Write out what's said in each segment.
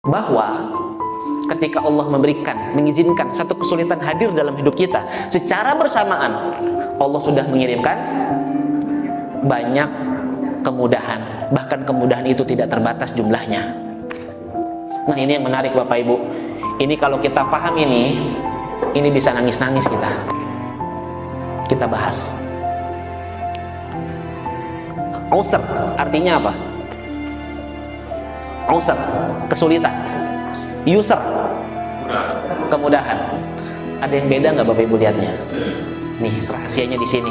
bahwa ketika Allah mengizinkan satu kesulitan hadir dalam hidup kita, secara bersamaan Allah sudah mengirimkan banyak kemudahan, bahkan kemudahan itu tidak terbatas jumlahnya. Nah, ini yang menarik Bapak Ibu. Ini kalau kita paham ini bisa nangis-nangis kita. Kita bahas. Usr artinya apa? Usr, kesulitan. Yusr, kemudahan. Ada yang beda nggak Bapak Ibu lihatnya? Nih, rahasianya di sini.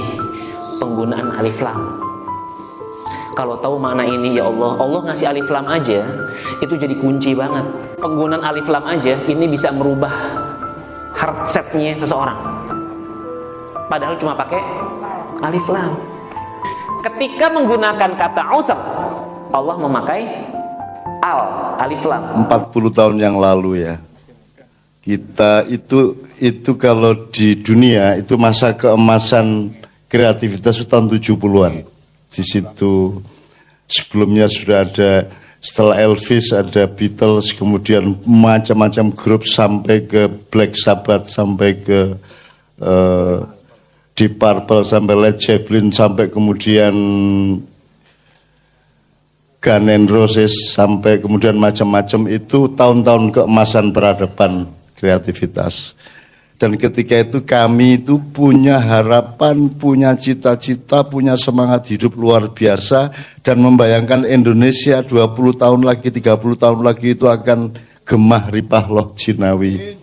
Penggunaan alif lam. Kalau tahu makna ini, ya Allah ngasih alif lam aja, itu jadi kunci banget. Penggunaan alif lam aja, ini bisa merubah heart setnya seseorang. Padahal cuma pakai alif lam. Ketika menggunakan kata usr, Allah memakai alif lam. 40 tahun yang lalu ya, kita itu kalau di dunia itu masa keemasan kreativitas tahun 70-an. Di situ sebelumnya sudah ada, setelah Elvis ada Beatles, kemudian macam-macam grup sampai ke Black Sabbath, sampai ke Deep Purple, sampai Led Zeppelin, sampai kemudian Guns N' Roses, sampai kemudian macam-macam. Itu tahun-tahun keemasan peradaban kreativitas. Dan ketika itu kami itu punya harapan, punya cita-cita, punya semangat hidup luar biasa, dan membayangkan Indonesia 20 tahun lagi, 30 tahun lagi itu akan gemah ripah loh jinawi.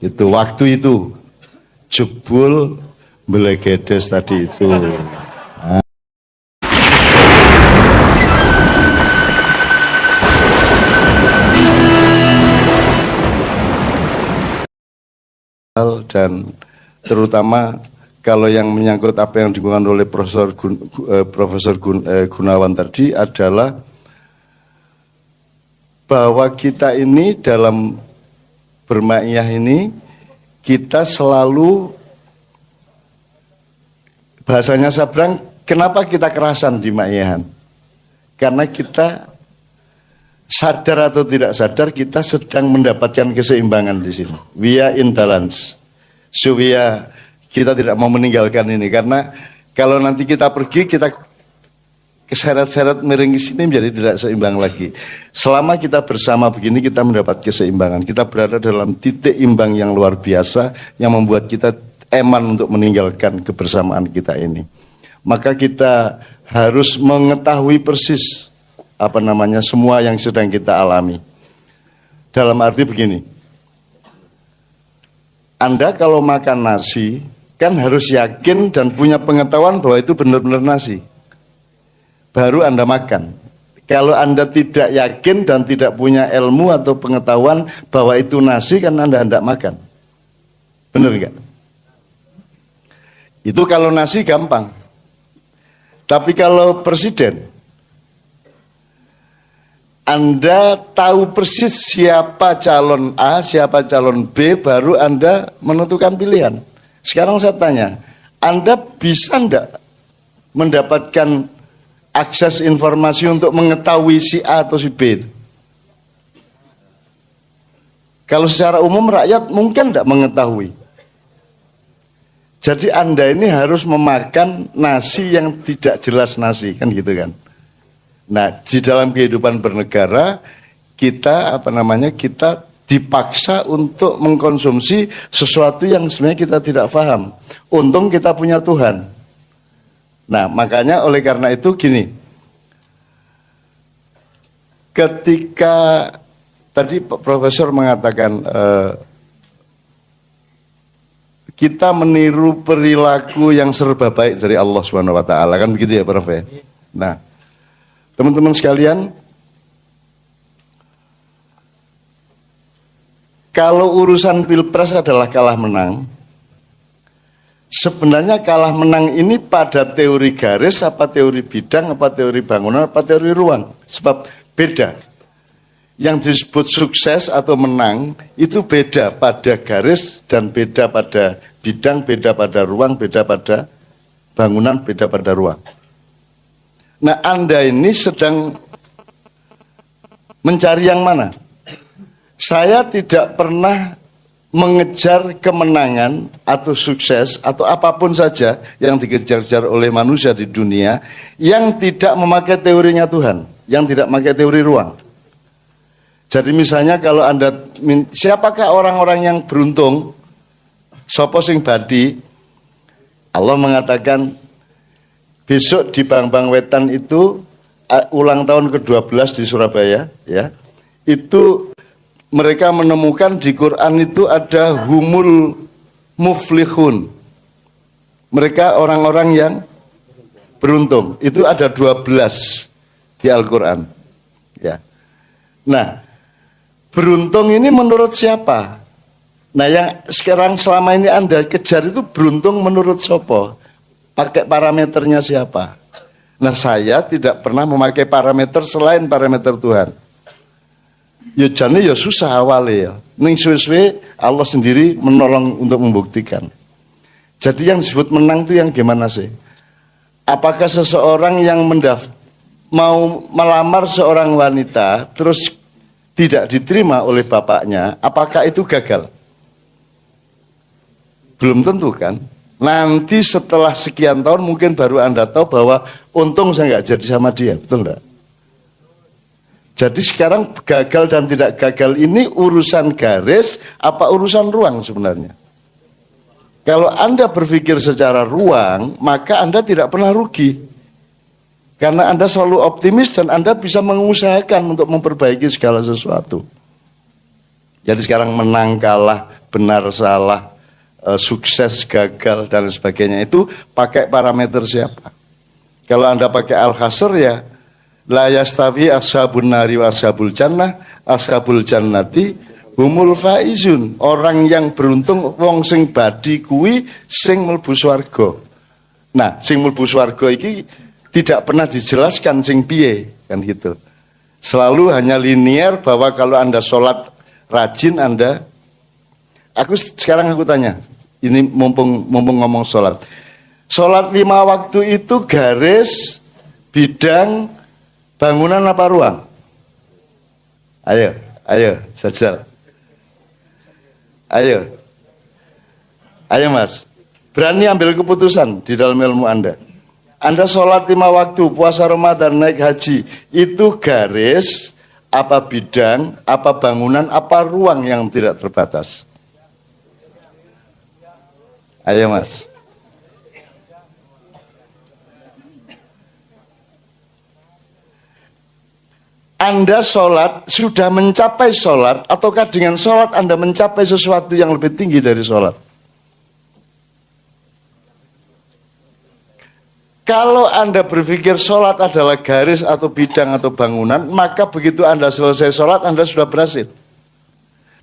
Itu waktu itu jebul belegedes tadi itu. Dan terutama kalau yang menyangkut apa yang digunakan oleh Profesor Gunawan tadi adalah bahwa kita ini dalam bermaiyah ini kita selalu, bahasanya Sabrang, kenapa kita kerasan di maiyahan? Karena kita sadar atau tidak sadar kita sedang mendapatkan keseimbangan di sini. We are in balance. So kita tidak mau meninggalkan ini, karena kalau nanti kita pergi, kita keseret-seret miring ke sini menjadi tidak seimbang lagi. Selama kita bersama begini, kita mendapat keseimbangan. Kita berada dalam titik imbang yang luar biasa yang membuat kita eman untuk meninggalkan kebersamaan kita ini. Maka kita harus mengetahui persis semua yang sedang kita alami. Dalam arti begini, Anda kalau makan nasi kan harus yakin dan punya pengetahuan bahwa itu benar-benar nasi, baru Anda makan. Kalau Anda tidak yakin dan tidak punya ilmu atau pengetahuan bahwa itu nasi, kan Anda tidak makan. Benar enggak? Itu kalau nasi gampang. Tapi kalau presiden, Anda tahu persis siapa calon A, siapa calon B, baru Anda menentukan pilihan. Sekarang saya tanya, Anda bisa enggak mendapatkan akses informasi untuk mengetahui si A atau si B itu? Kalau secara umum rakyat mungkin enggak mengetahui. Jadi Anda ini harus memakan nasi yang tidak jelas nasi, kan gitu kan? Nah, di dalam kehidupan bernegara kita kita dipaksa untuk mengkonsumsi sesuatu yang sebenarnya kita tidak paham. Untung kita punya Tuhan. Nah, makanya oleh karena itu gini. Ketika tadi Profesor mengatakan kita meniru perilaku yang serba baik dari Allah Subhanahu wa taala, kan begitu ya, Prof ya? Nah, teman-teman sekalian, kalau urusan pilpres adalah kalah menang, sebenarnya kalah menang ini pada teori garis, apa teori bidang, apa teori bangunan, apa teori ruang. Sebab beda. Yang disebut sukses atau menang itu beda pada garis dan beda pada bidang, beda pada ruang, beda pada bangunan, beda pada ruang. Nah, Anda ini sedang mencari yang mana? Saya tidak pernah mengejar kemenangan atau sukses atau apapun saja yang dikejar-kejar oleh manusia di dunia yang tidak memakai teorinya Tuhan, yang tidak memakai teori ruang. Jadi misalnya kalau Anda, siapakah orang-orang yang beruntung? Sopo sing badi? Allah mengatakan besok di Bambang Wetan itu ulang tahun ke-12 di Surabaya, ya. Itu mereka menemukan di Quran itu ada humul muflihun. Mereka orang-orang yang beruntung. Itu ada 12 di Al-Quran. Ya. Nah, beruntung ini menurut siapa? Nah, yang sekarang selama ini Anda kejar itu beruntung menurut siapa? Pakai parameternya siapa? Nah, saya tidak pernah memakai parameter selain parameter Tuhan. Ya jane ya susah awalnya ya. Ning suwe-suwe Allah sendiri menolong untuk membuktikan. Jadi yang disebut menang itu yang gimana sih? Apakah seseorang yang mau melamar seorang wanita terus tidak diterima oleh bapaknya, apakah itu gagal? Belum tentu kan? Nanti setelah sekian tahun mungkin baru Anda tahu bahwa untung saya nggak jadi sama dia, betul enggak? Jadi sekarang gagal dan tidak gagal ini urusan garis apa urusan ruang sebenarnya. Kalau Anda berpikir secara ruang, maka Anda tidak pernah rugi. Karena Anda selalu optimis dan Anda bisa mengusahakan untuk memperbaiki segala sesuatu. Jadi sekarang menang, kalah, benar, salah, sukses, gagal, dan sebagainya itu pakai parameter siapa? Kalau Anda pakai Al-Hasr ya, la yastawi ashabun nari wa ashabul jannah, ashabul jannati humul faizun. Orang yang beruntung wong sing badi kuwi sing mlebu swarga. Nah, sing mlebu swarga iki tidak pernah dijelaskan sing piye kan gitu. Selalu hanya linear bahwa kalau Anda sholat rajin Anda. Sekarang aku tanya, ini mumpung ngomong sholat. Sholat 5 waktu itu garis, bidang, bangunan apa ruang? Ayo, Sajal. Ayo Mas. Berani ambil keputusan di dalam ilmu Anda. Anda sholat 5 waktu, puasa Ramadan, naik haji. Itu garis, apa bidang, apa bangunan, apa ruang yang tidak terbatas? Ayo Mas. Anda sholat, sudah mencapai sholat, ataukah dengan sholat Anda mencapai sesuatu yang lebih tinggi dari sholat? Kalau Anda berpikir sholat adalah garis atau bidang atau bangunan, maka begitu Anda selesai sholat, Anda sudah berhasil.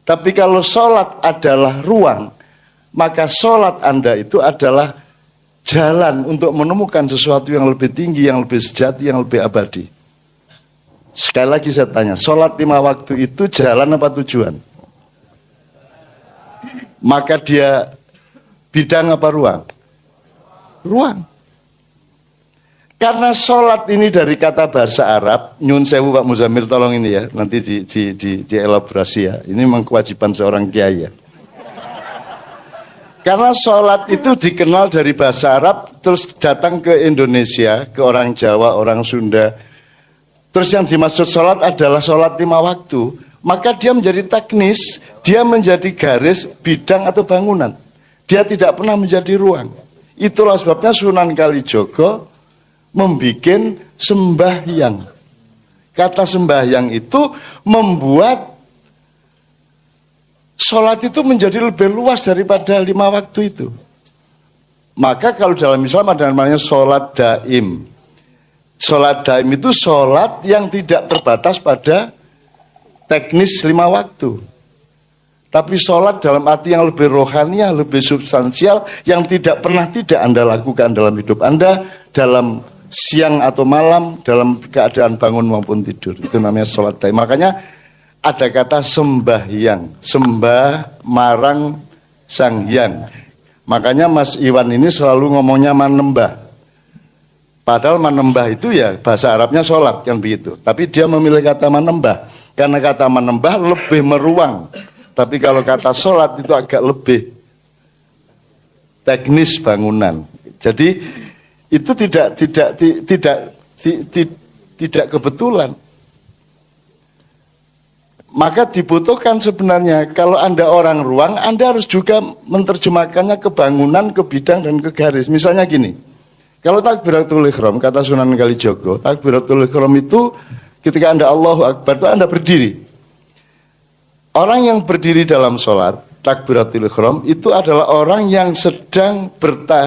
Tapi kalau sholat adalah ruang, maka sholat Anda itu adalah jalan untuk menemukan sesuatu yang lebih tinggi, yang lebih sejati, yang lebih abadi. Sekali lagi saya tanya, sholat 5 waktu itu jalan apa tujuan? Maka dia bidang apa ruang? Ruang. Karena sholat ini dari kata bahasa Arab, nyun sewu Pak Muzamil tolong ini ya, nanti di elaborasi ya. Ini memang kewajiban seorang kiai ya. Karena sholat itu dikenal dari bahasa Arab, terus datang ke Indonesia, ke orang Jawa, orang Sunda. Terus yang dimaksud sholat adalah sholat 5 waktu. Maka dia menjadi teknis, dia menjadi garis, bidang atau bangunan. Dia tidak pernah menjadi ruang. Itulah sebabnya Sunan Kalijogo membuat sembahyang. Kata sembahyang itu membuat sholat itu menjadi lebih luas daripada 5 waktu itu. Maka kalau dalam Islam ada namanya sholat daim. Sholat daim itu sholat yang tidak terbatas pada teknis 5 waktu. Tapi sholat dalam arti yang lebih rohani, yang lebih substansial, yang tidak pernah tidak Anda lakukan dalam hidup Anda, dalam siang atau malam, dalam keadaan bangun maupun tidur. Itu namanya sholat daim. Makanya ada kata sembahyang, sembah marang sang hyang. Makanya Mas Iwan ini selalu ngomongnya manembah. Padahal manembah itu ya bahasa Arabnya sholat kan begitu. Tapi dia memilih kata manembah. Karena kata menembah lebih meruang. Tapi kalau kata sholat itu agak lebih teknis bangunan. Jadi itu tidak kebetulan. Maka dibutuhkan sebenarnya kalau Anda orang ruang, Anda harus juga menerjemahkannya ke bangunan, ke bidang, dan ke garis. Misalnya gini, kalau takbiratul ihram, kata Sunan Kalijogo, takbiratul ihram itu ketika Anda Allahu Akbar itu Anda berdiri. Orang yang berdiri dalam sholat, takbiratul ihram, itu adalah orang yang sedang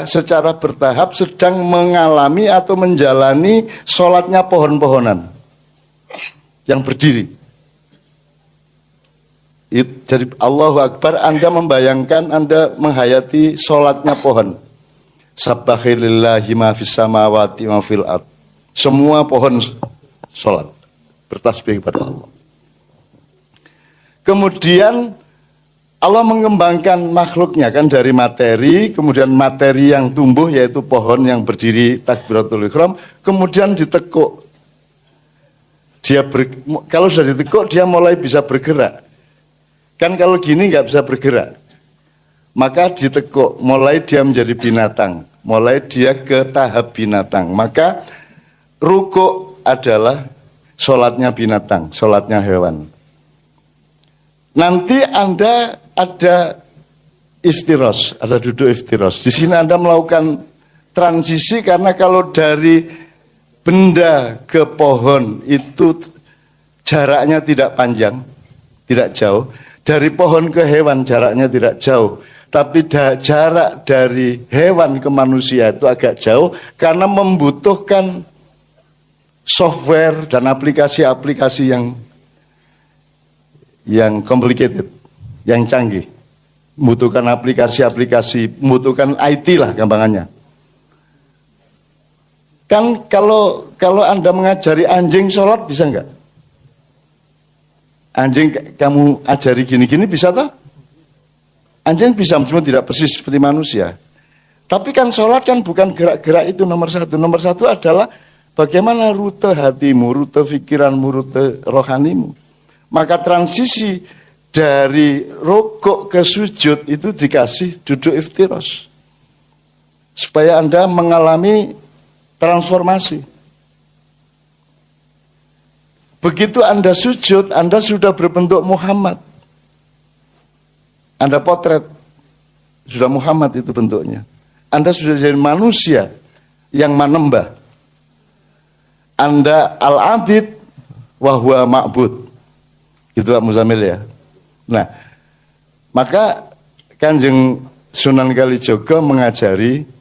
secara bertahap sedang mengalami atau menjalani sholatnya pohon-pohonan. Yang berdiri. Jadi Allahu Akbar, Anda membayangkan Anda menghayati sholatnya pohon. Sabbahilillahi ma fis samawati ma fil ard. Semua pohon sholat, bertasbih kepada Allah. Kemudian Allah mengembangkan makhluknya kan dari materi, kemudian materi yang tumbuh yaitu pohon yang berdiri takbiratul ihram, kemudian ditekuk. Kalau sudah ditekuk dia mulai bisa bergerak. Kan kalau gini nggak bisa bergerak, maka ditekuk, mulai dia menjadi binatang, mulai dia ke tahap binatang. Maka rukuk adalah sholatnya binatang, sholatnya hewan. Nanti Anda ada iftiros, ada duduk iftiros. Di sini Anda melakukan transisi karena kalau dari benda ke pohon itu jaraknya tidak panjang, tidak jauh. Dari pohon ke hewan jaraknya tidak jauh, tapi jarak dari hewan ke manusia itu agak jauh karena membutuhkan software dan aplikasi-aplikasi yang complicated, yang canggih. Membutuhkan aplikasi-aplikasi, membutuhkan IT lah gampangannya. Kan kalau Anda mengajari anjing sholat bisa enggak? Anjing kamu ajari gini-gini bisa toh? Anjing bisa, cuma tidak persis seperti manusia. Tapi kan sholat kan bukan gerak-gerak itu nomor satu. Nomor satu adalah bagaimana rute hatimu, rute pikiranmu, rute rohanimu. Maka transisi dari rukuk ke sujud itu dikasih duduk iftiros. Supaya Anda mengalami transformasi. Begitu Anda sujud, Anda sudah berbentuk Muhammad. Anda potret, sudah Muhammad itu bentuknya. Anda sudah jadi manusia yang menembah. Anda al-abid wa huwa ma'bud. Gitu Pak Muzamil ya. Nah, maka Kanjeng Sunan Kalijogo mengajari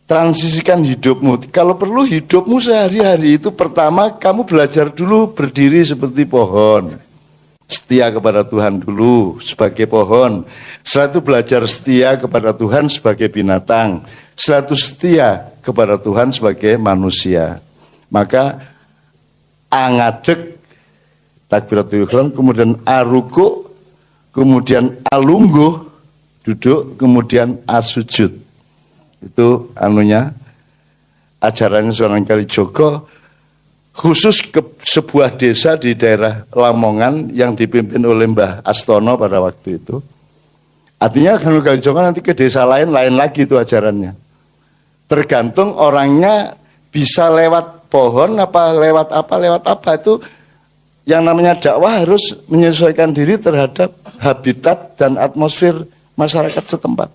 transisikan hidupmu. Kalau perlu hidupmu sehari-hari itu pertama kamu belajar dulu berdiri seperti pohon. Setia kepada Tuhan dulu sebagai pohon. Setelah itu belajar setia kepada Tuhan sebagai binatang. Setelah itu setia kepada Tuhan sebagai manusia. Maka angadek takbiratul ihram, kemudian aruku, kemudian alungguh duduk, kemudian asujud. Itu ajarannya Sunan Kalijogo khusus ke sebuah desa di daerah Lamongan yang dipimpin oleh Mbah Astono pada waktu itu. Artinya Sunan Kalijogo nanti ke desa lain lagi itu ajarannya. Tergantung orangnya bisa lewat pohon lewat apa itu. Yang namanya dakwah harus menyesuaikan diri terhadap habitat dan atmosfer masyarakat setempat.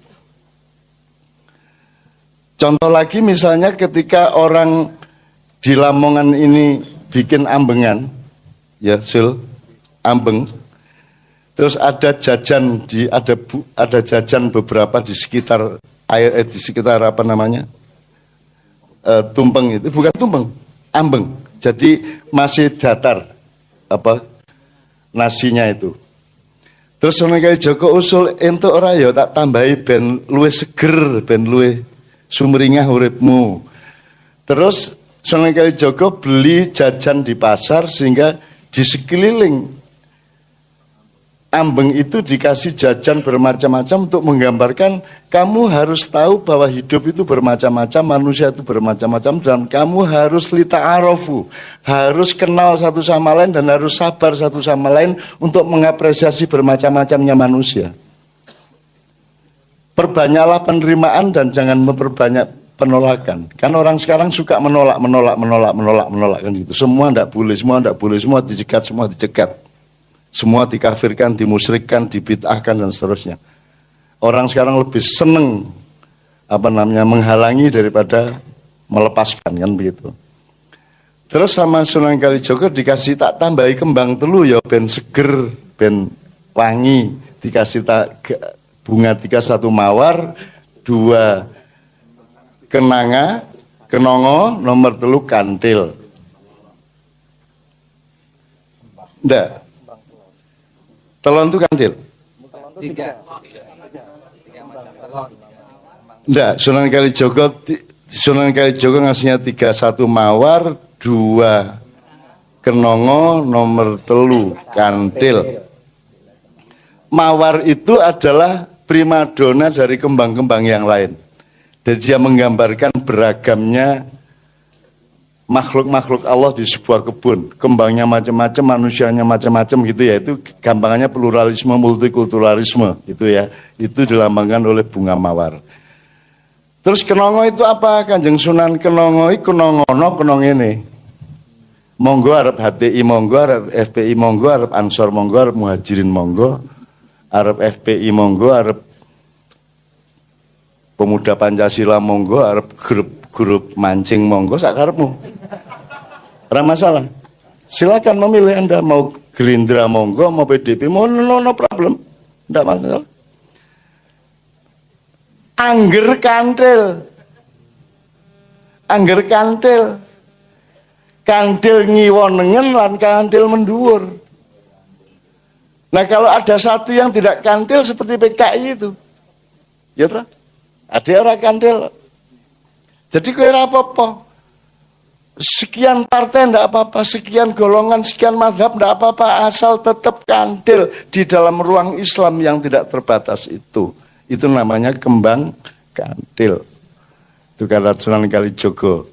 Contoh lagi misalnya ketika orang di Lamongan ini bikin ambengan, ya ambeng, terus ada jajan ada jajan beberapa di sekitar apa namanya tumpeng itu, bukan tumpeng, ambeng, jadi masih datar nasinya itu. Terus Sunan Kalijogo usul entuk ora ya tak tambahi ben luwih seger, ben luwih sumringah uripmu. Terus Sunan Kalijogo beli jajan di pasar sehingga di sekeliling Ambeng itu dikasih jajan bermacam-macam untuk menggambarkan kamu harus tahu bahwa hidup itu bermacam-macam, manusia itu bermacam-macam, dan kamu harus lita'arofu, harus kenal satu sama lain dan harus sabar satu sama lain untuk mengapresiasi bermacam-macamnya manusia. Perbanyaklah penerimaan dan jangan memperbanyak penolakan. Kan orang sekarang suka menolak kan gitu. Semua tidak boleh, semua dicegat, semua dicegat. Semua dikafirkan, dimusyrikkan, dibid'ahkan dan seterusnya. Orang sekarang lebih seneng menghalangi daripada melepaskan, kan begitu. Terus sama Sunan Kalijaga dikasih tak tambahi kembang telu ya ben seger, ben wangi, dikasih bunga 31 mawar, 2 kenongo, nomor 3 kantil. Ndak. Telon itu kantil? 3 macam telon. Enggak, Sunan Kalijaga ngasihnya 31 mawar, 2 kenongo, nomor 3 kantil. Mawar itu adalah primadona dari kembang-kembang yang lain. Dan dia menggambarkan beragamnya makhluk-makhluk Allah di sebuah kebun, kembangnya macam-macam, manusianya macam-macam gitu ya. Itu gampangannya pluralisme, multikulturalisme gitu ya. Itu dilambangkan oleh bunga mawar. Terus kenongo itu apa? Kanjeng Sunan kenongo itu kenong ini. Monggo arep HTI monggo, arep FPI monggo, arep Ansor monggo, arep Muhajirin monggo, arep FPI monggo, arep Pemuda Pancasila monggo, arep grup mancing monggo, sakarepmu. Ora masalah. Silakan memilih Anda mau Gerindra monggo, mau PDP mau no problem. Enggak masalah. Angger kantil. Kantil ngiwonengen lan kantil menduwur. Nah, kalau ada satu yang tidak kantil seperti PKI itu. Ya toh? Ada orang kantil. Jadi kira apa-apa. Sekian partai enggak apa-apa, sekian golongan, sekian mazhab enggak apa-apa, asal tetap kantil di dalam ruang Islam yang tidak terbatas itu. Itu namanya kembang kantil. Itu kata Sunan Kalijaga.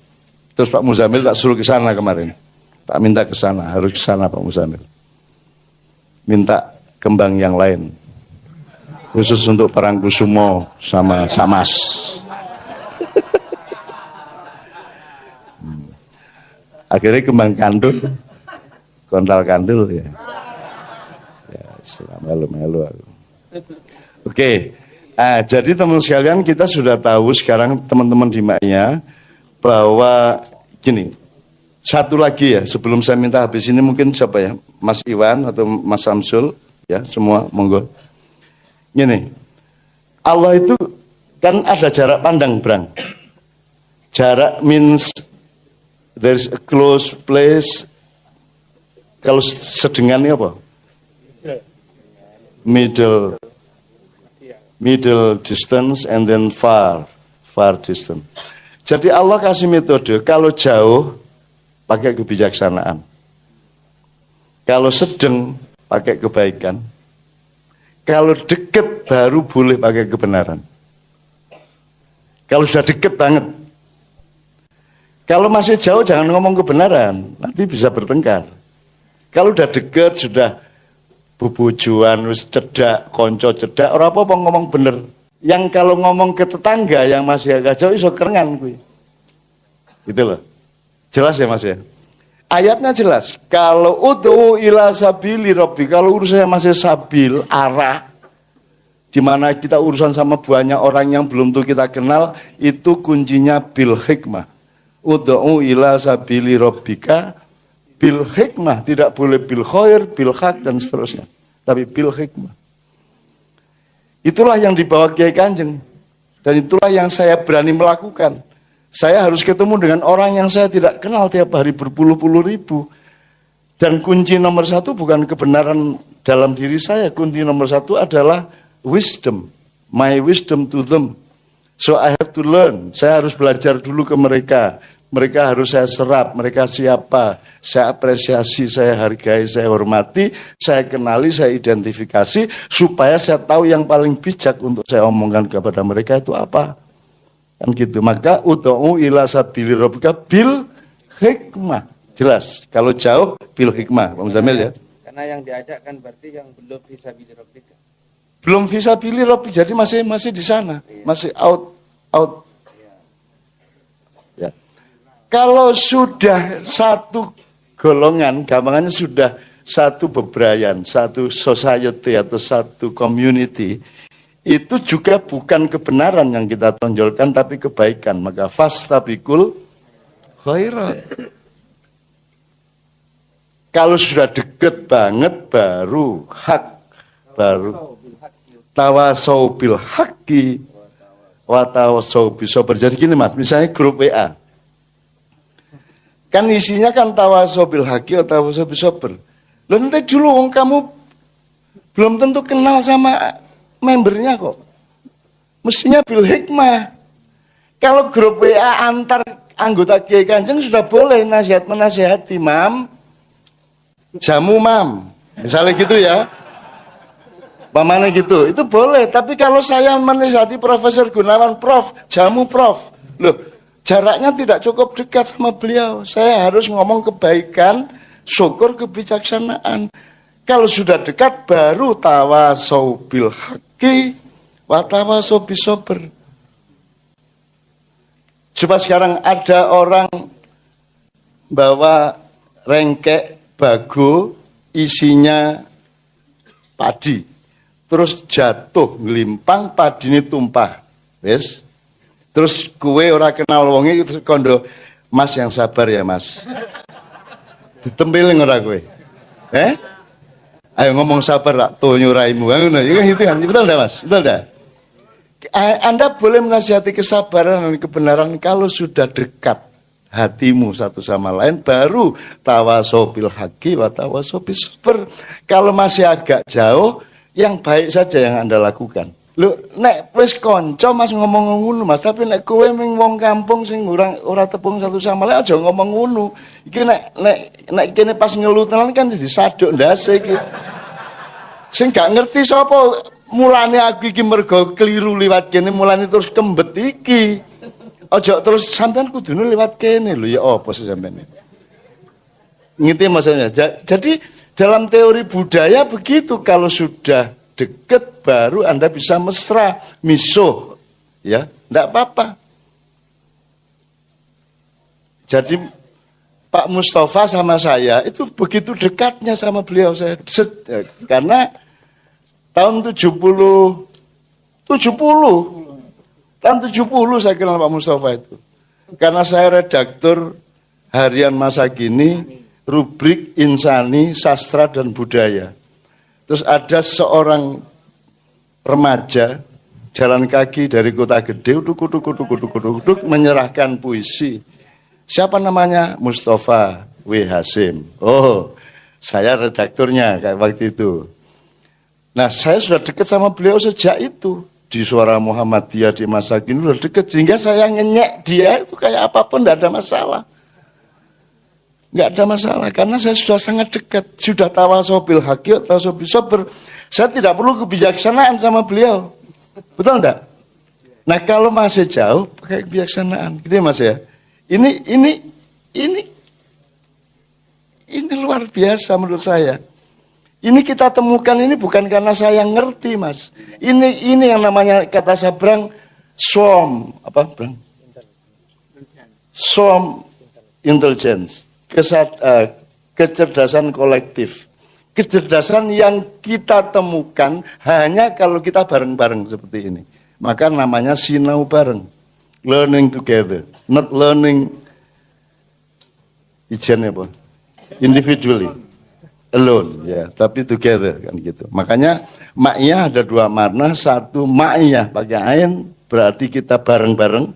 Terus Pak Muzamil tak suruh ke sana kemarin. Tak minta ke sana, harus ke sana Pak Muzamil. Minta kembang yang lain. Khusus untuk Parangkusumo sama Samas. Akhirnya kembang kandul, kontal kandul ya. Ya, istilah melu-melu aku. Oke, jadi teman sekalian kita sudah tahu sekarang teman-teman di Maknya bahwa gini, satu lagi ya sebelum saya minta habis ini mungkin siapa ya, Mas Iwan atau Mas Samsul ya semua monggo. Gini, Allah itu kan ada jarak pandang, Brang. Jarak means there's a close place. Kalau sedengan ini apa? Middle distance and then far distance. Jadi Allah kasih metode, kalau jauh pakai kebijaksanaan. Kalau sedang pakai kebaikan. Kalau deket baru boleh pakai kebenaran. Kalau sudah deket banget. Kalau masih jauh jangan ngomong kebenaran, nanti bisa bertengkar. Kalau udah deket, sudah bubujuan, cedak, konco cedak, orang apa ngomong bener. Yang kalau ngomong ke tetangga yang masih agak jauh, iso kerengan. Gitu loh. Jelas ya Mas ya? Ayatnya jelas. Kalau ud'u ila sabili rabbi, kalau urusannya masih sabil, arah, di mana kita urusan sama banyak orang yang belum tuh kita kenal, itu kuncinya bil hikmah. Ud'u ila sabili rabbika bil hikmah, tidak boleh bil khair, bil haq dan seterusnya, tapi bil hikmah. Itulah yang dibawa Kiai Kanjeng dan itulah yang saya berani melakukan. Saya harus ketemu dengan orang yang saya tidak kenal tiap hari berpuluh-puluh ribu. Dan kunci nomor satu bukan kebenaran dalam diri saya, kunci nomor satu adalah wisdom, my wisdom to them. So I have to learn. Saya harus belajar dulu ke mereka. Mereka harus saya serap, mereka siapa, saya apresiasi, saya hargai, saya hormati, saya kenali, saya identifikasi, supaya saya tahu yang paling bijak untuk saya omongkan kepada mereka itu apa. Kan gitu. Maka ud'u ila sabili rabbika bil hikmah. Jelas, kalau jauh bil hikmah, Pak Muzamil ya. Karena yang diajak kan berarti yang belum fisabilillah rabbika. Belum fisabilillah rabbika, jadi masih di sana, masih out. Ya. Kalau sudah satu golongan, gampangannya sudah satu bebrayan, satu society atau satu community, itu juga bukan kebenaran yang kita tonjolkan, tapi kebaikan. Maka fastabiqul khairat. Kalau sudah deket banget, baru hak, baru tawasau bil haqqi wa tawasau bis sabr. Jadi gini Mas, misalnya grup WA. Kan isinya kan tawasau bil haqqi atau tawasau bis sabr. Loh nanti dulu kamu belum tentu kenal sama membernya kok. Mestinya bil hikmah. Kalau grup WA antar anggota Kiai Kanjeng sudah boleh menasihati, Mam. Jamu Mam. Misalnya gitu ya. Pamane gitu. Itu boleh, tapi kalau saya menasihati Profesor Gunawan, Prof, jamu Prof. Loh, jaraknya tidak cukup dekat sama beliau. Saya harus ngomong kebaikan, syukur, kebijaksanaan. Kalau sudah dekat, baru tawasau bil haqqi wa tawasau bis sabr. Coba sekarang ada orang bawa rengkek bago isinya padi. Terus jatuh, ngelimpang, padi ini tumpah. Wes. Terus kue ora kenal wonge terus kondo, Mas yang sabar ya Mas. Ditempelin ora kowe. Ayo ngomong sabar tak tonyo raimu. Ngono, itu kan betul enggak Mas? Betul enggak? Anda boleh menasihati kesabaran dan kebenaran kalau sudah dekat hatimu satu sama lain, baru tawasau bil haqqi wa tawasau bis sabr. Kalau masih agak jauh, yang baik saja yang Anda lakukan. Lho, nek wis kanca Mas ngomong ngono Mas, tapi nek kowe ming wong kampung sing ora tepung satu sama lain aja ngomong ngono. Iki nek kene pas ngeluh tenan kan disaduk ndase iki. Sing gak ngerti sapa mulane aku iki mergo keliru liwat kene, mulane terus kembet iki. Aja terus sampean kudune liwat kene lho, ya apa sih sampean. Ngerti maksudnya? Jadi dalam teori budaya begitu, kalau sudah deket baru Anda bisa mesra, misuh, ya, enggak apa-apa. Jadi Pak Mustafa sama saya itu begitu dekatnya sama beliau saya, karena tahun 70 tahun 70 saya kenal Pak Mustafa itu, karena saya redaktur harian masa kini, rubrik insani, sastra dan budaya. Terus ada seorang remaja jalan kaki dari kota gede, uduk, menyerahkan puisi. Siapa namanya? Mustafa W. Hasim. Oh, saya redakturnya kayak waktu itu. Nah, saya sudah dekat sama beliau sejak itu. Di Suara Muhammadiyah di masa kini sudah dekat. Sehingga saya ngenyek dia itu kayak apapun, tidak ada masalah. Nggak ada masalah, karena saya sudah sangat dekat. Sudah tawasau bil haqqi, tawasau bis sabr. Saya tidak perlu kebijaksanaan sama beliau. Betul enggak? Nah, kalau masih jauh, pakai kebijaksanaan. Gitu ya Mas ya? Ini luar biasa menurut saya. Ini kita temukan ini bukan karena saya ngerti Mas. Ini yang namanya kata Sabrang, SWOM intelligence. Kecerdasan kolektif, kecerdasan yang kita temukan hanya kalau kita bareng-bareng seperti ini, maka namanya sinau bareng, learning together, not learning individually, alone, ya, tapi together kan gitu. Makanya ma'iyah ada dua makna, satu ma'iyah pakai ain berarti kita bareng-bareng,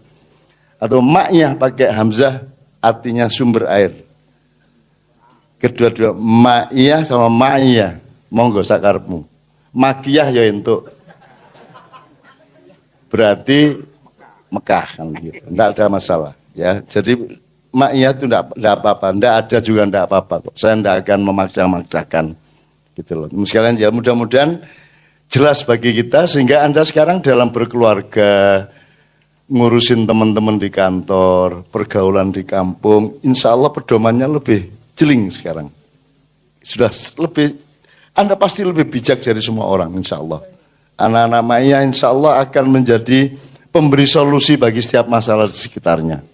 atau ma'iyah pakai hamzah artinya sumber air. Kedua-dua ma'iyah sama ma'iyah, monggo sakarepmu. Makiyah ya untuk berarti Mekah kan gitu. Enggak ada masalah ya. Jadi Ma'iyah itu enggak apa-apa, enggak ada juga enggak apa-apa kok. Saya enggak akan memaksa-maksakan gitu loh. Sekalian ya mudah-mudahan jelas bagi kita sehingga Anda sekarang dalam berkeluarga, ngurusin teman-teman di kantor, pergaulan di kampung, insya Allah pedomannya lebih jeling sekarang. Sudah lebih, Anda pasti lebih bijak dari semua orang insya Allah. Anak-anak Ma'iyah insya Allah akan menjadi pemberi solusi bagi setiap masalah di sekitarnya.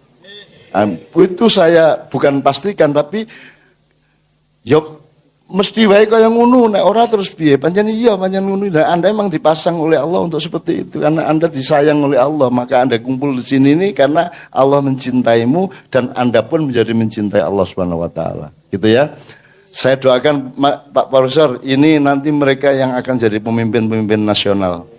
Itu saya bukan pastikan, tapi yo mesti wae kaya ngono, nek ora terus piye? Pancen iya, pancen ngono. Dan Anda memang dipasang oleh Allah untuk seperti itu karena Anda disayang oleh Allah, maka Anda kumpul di sini ini karena Allah mencintaimu dan Anda pun menjadi mencintai Allah Subhanahu wa taala. Gitu ya. Saya doakan Pak Profesor, ini nanti mereka yang akan jadi pemimpin-pemimpin nasional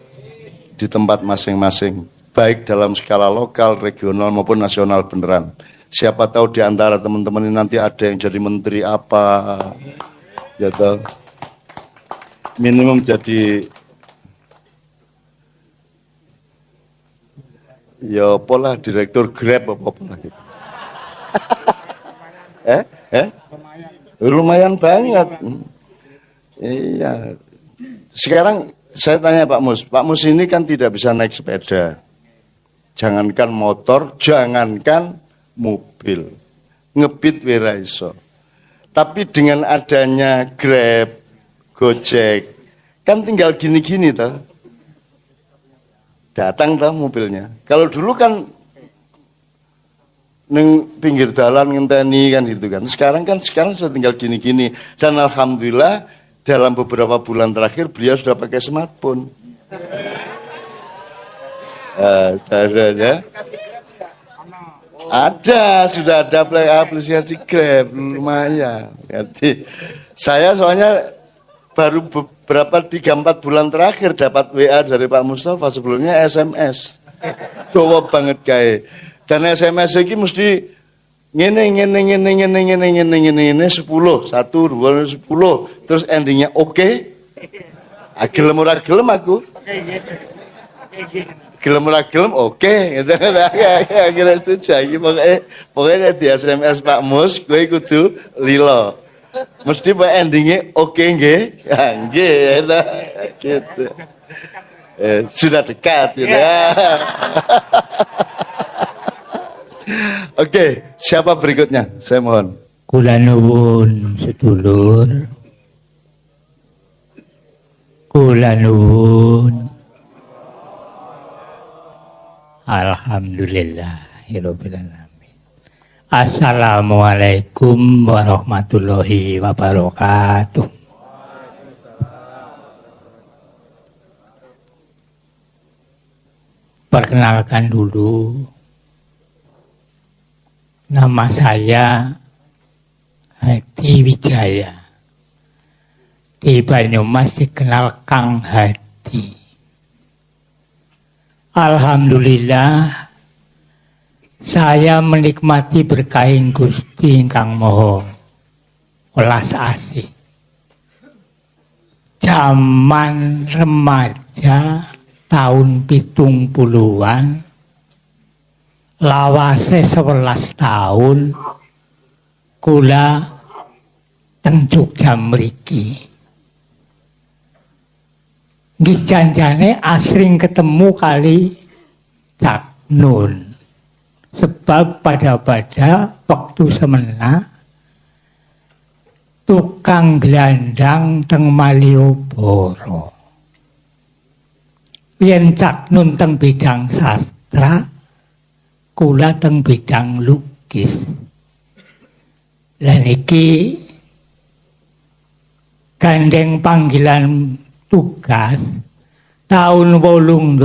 di tempat masing-masing, baik dalam skala lokal, regional maupun nasional beneran. Siapa tahu di antara teman-teman ini nanti ada yang jadi menteri apa, ya toh. Minimum jadi ya pola direktur Grab apa gitu. Lumayan banget. Iya. Sekarang saya tanya Pak Mus ini kan tidak bisa naik sepeda. Jangankan motor, jangankan mobil. Ngebit wira iso. Tapi dengan adanya Grab, Gojek, kan tinggal gini-gini toh. Datang toh mobilnya. Kalau dulu kan neng pinggir jalan ngenteni kan gitu kan. Sekarang sudah tinggal gini-gini dan alhamdulillah dalam beberapa bulan terakhir beliau sudah pakai smartphone. Ya. Sudah ada aplikasi Grab lumayan. Jadi saya soalnya baru beberapa 3-4 bulan terakhir dapat WA dari Pak Mustafa, sebelumnya SMS. Dawa banget kayak. Dan SMS ini mesti ngene 10, 1, 2, 10, terus endingnya oke. Gelem ora gelem aku. Gelem ora gelem oke, gitu kan. Akhirnya setuju iki pokoknya di SMS Pak Mus kowe kudu lilo. Mesti pak endingnya oke nggih. Ya nggih gitu. Sudah dekat gitu ya. Oke, siapa berikutnya? Saya mohon. Kula nuwun sedulur. Kula nuwun. Alhamdulillahirabbil alamin. Assalamualaikum warahmatullahi wabarakatuh. Perkenalkan dulu. Nama saya Hadi Wijaya. Di Banyumas dikenal Kang Hadi. Alhamdulillah saya menikmati berkahing Gusti ingkang Maha welas asih. Zaman remaja tahun 70-an, lawase 11 tahun kula teng Jogja mriki. Nggih janjane asring ketemu kali Cak Nun. Sebab pada waktu semena tukang gelandang teng Malioboro. Yen Cak Nun teng bidang sastra, kula teng bidang lukis. Lan iki gandeng panggilan tugas tahun 18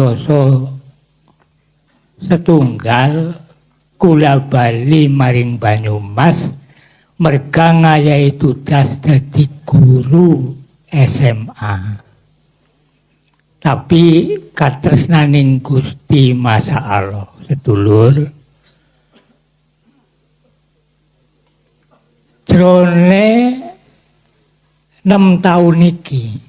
kula bali maring Banyumas merga ngayahi tugas dadi guru SMA. Tapi katresnaning Gusti masyaallah sedulur, jrone 6 tahun iki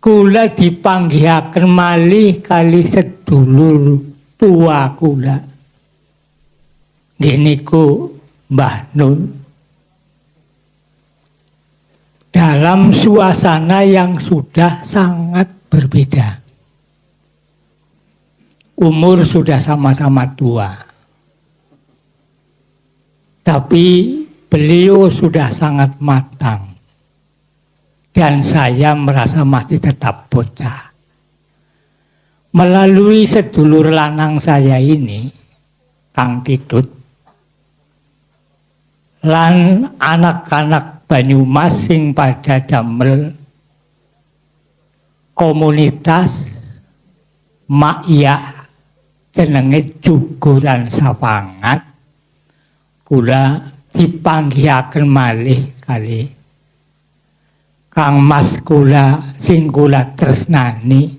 kula dipanggihaken malih kali sedulur tua kula Giniku Mbah Nun dalam suasana yang sudah sangat berbeda. Umur sudah sama-sama tua. Tapi beliau sudah sangat matang. Dan saya merasa masih tetap bocah. Melalui sedulur lanang saya ini, Kang Tidut, lan anak-anak Banyumas sing pada damel komunitas Makyah jenenge Juguran Sapangat, kula dipanggihaken malih kali Kang Mas kula sing kula tresnani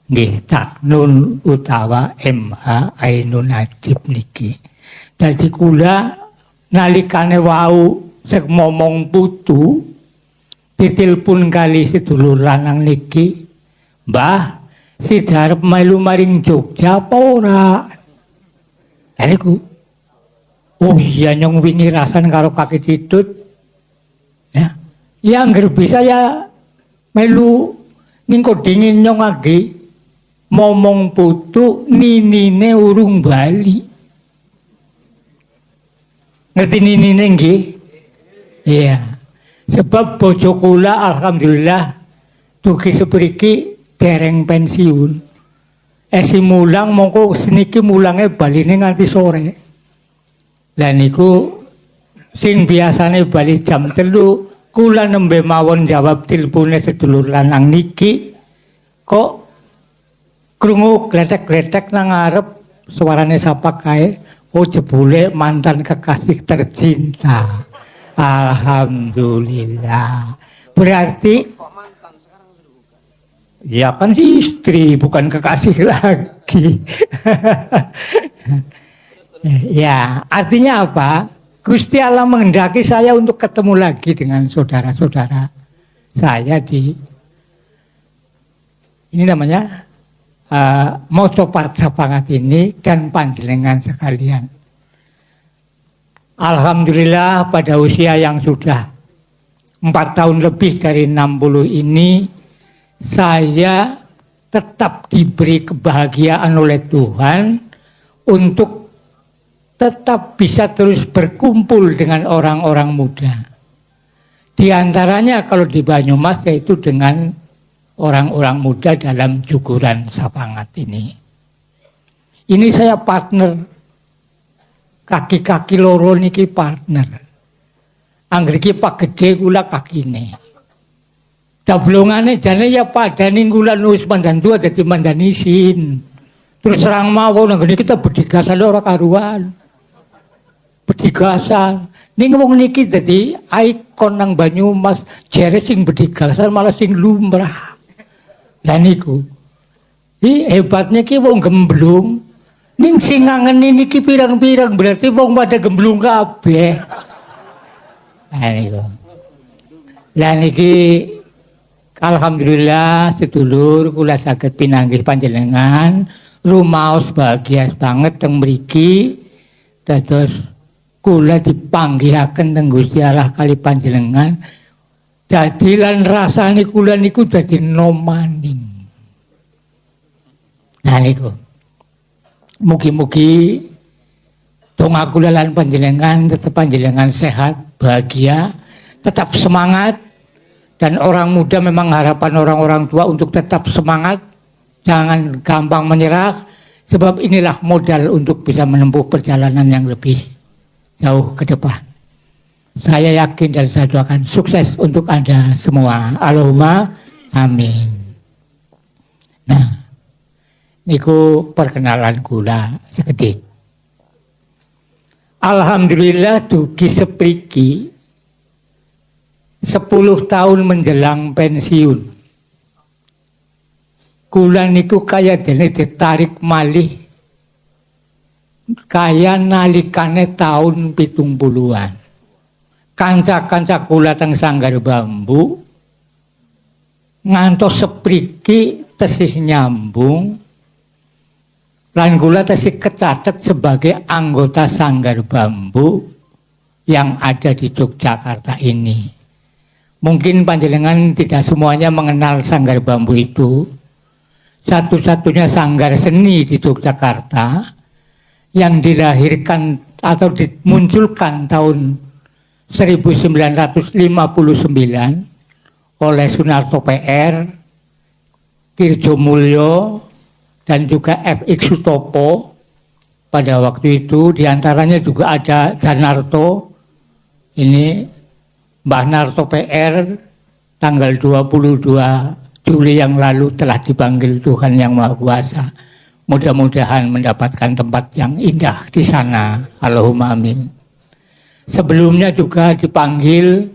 nggih Cak Nun utawa MH Ainun Najib niki. Dadi kula nalikane wau sek momong putu ditelepon kali sedulur lanang niki, "Mbah, si arep melu maring Jogja apa ora?" Lah niku, "Oh iya nyong wingi rasan karo Kaki Tidut." Ya, ya angger bisa ya melu ning dingin nyong lagi momong putu ninine urung bali. Ngerti ninine nggih? Iya. Sebab bojo kula alhamdulillah dugi sepriki dereng pensiun. Si mulang mongko seniki mulange baline nganti sore. Lah niku sing biasane bali jam 3, kula nembe mawon jawab telepone sedulur lanang niki kok krungu gletek-gletek nang ngarep suarane sapa kae, oh jebule mantan kekasih tercinta. Alhamdulillah. Berarti ya kan si istri bukan kekasih lagi. Ya, artinya apa? Gusti Allah menghendaki saya untuk ketemu lagi dengan saudara-saudara saya di ini namanya Mojopat Sapangat ini dan panjenengan sekalian. Alhamdulillah pada usia yang sudah 4 tahun lebih dari 60 ini saya tetap diberi kebahagiaan oleh Tuhan untuk tetap bisa terus berkumpul dengan orang-orang muda. Di antaranya kalau di Banyumas yaitu dengan orang-orang muda dalam Juguran Sapangat ini. Ini saya partner, kaki-kaki loro niki partner. Angger iki Pak Gede kula kakine. Dablongane jane ya padane kula nulis mandan tua dadi mandan isin. Terus serang mawon nang kita bedigasan ora karuan. Bedigasan. Ning wong niki dadi ikon nang Banyumas, jere sing bedigasan malah sing lumrah. Lah niku. Hebatnya ki wong gemblung. Ning sing ngangeni niki pirang-pirang berarti wong pada gemblung kabeh. Lah niku. Lah niki alhamdulillah sedulur kula saged pinanggih panjenengan rumaos bahagia banget teng mriki dados kula dipanggihaken teng Gusti Allah kali panjenengan. Dadi lan rasane kula niku dadi nomaning. Nah niku. Mugi-mugi donga kula lan panjenengan tetap panjenengan sehat, bahagia, tetap semangat. Dan orang muda memang harapan orang-orang tua untuk tetap semangat, jangan gampang menyerah, sebab inilah modal untuk bisa menempuh perjalanan yang lebih jauh ke depan. Saya yakin dan saya doakan sukses untuk Anda semua. Allahumma amin. Nah, niku perkenalan kula sekedhik. Alhamdulillah dugi sepriki 10 tahun menjelang pensiun. Kula niku kaya dene ditarik malih kaya nalikane tahun 70-an. Kanca-kanca kula teng Sanggar Bambu ngantos sepriki tesih nyambung lan kula tasih kecatet sebagai anggota Sanggar Bambu yang ada di Yogyakarta ini. Mungkin panjenengan tidak semuanya mengenal Sanggar Bambu itu. Satu-satunya sanggar seni di Yogyakarta yang dilahirkan atau dimunculkan tahun 1959 oleh Sunarto PR, Kirjo Mulyo, dan juga FX Sutopo. Pada waktu itu diantaranya juga ada Janarto, ini Mbah Narto PR, tanggal 22 Juli yang lalu telah dipanggil Tuhan Yang Maha Kuasa. Mudah-mudahan mendapatkan tempat yang indah di sana. Allahumma amin. Sebelumnya juga dipanggil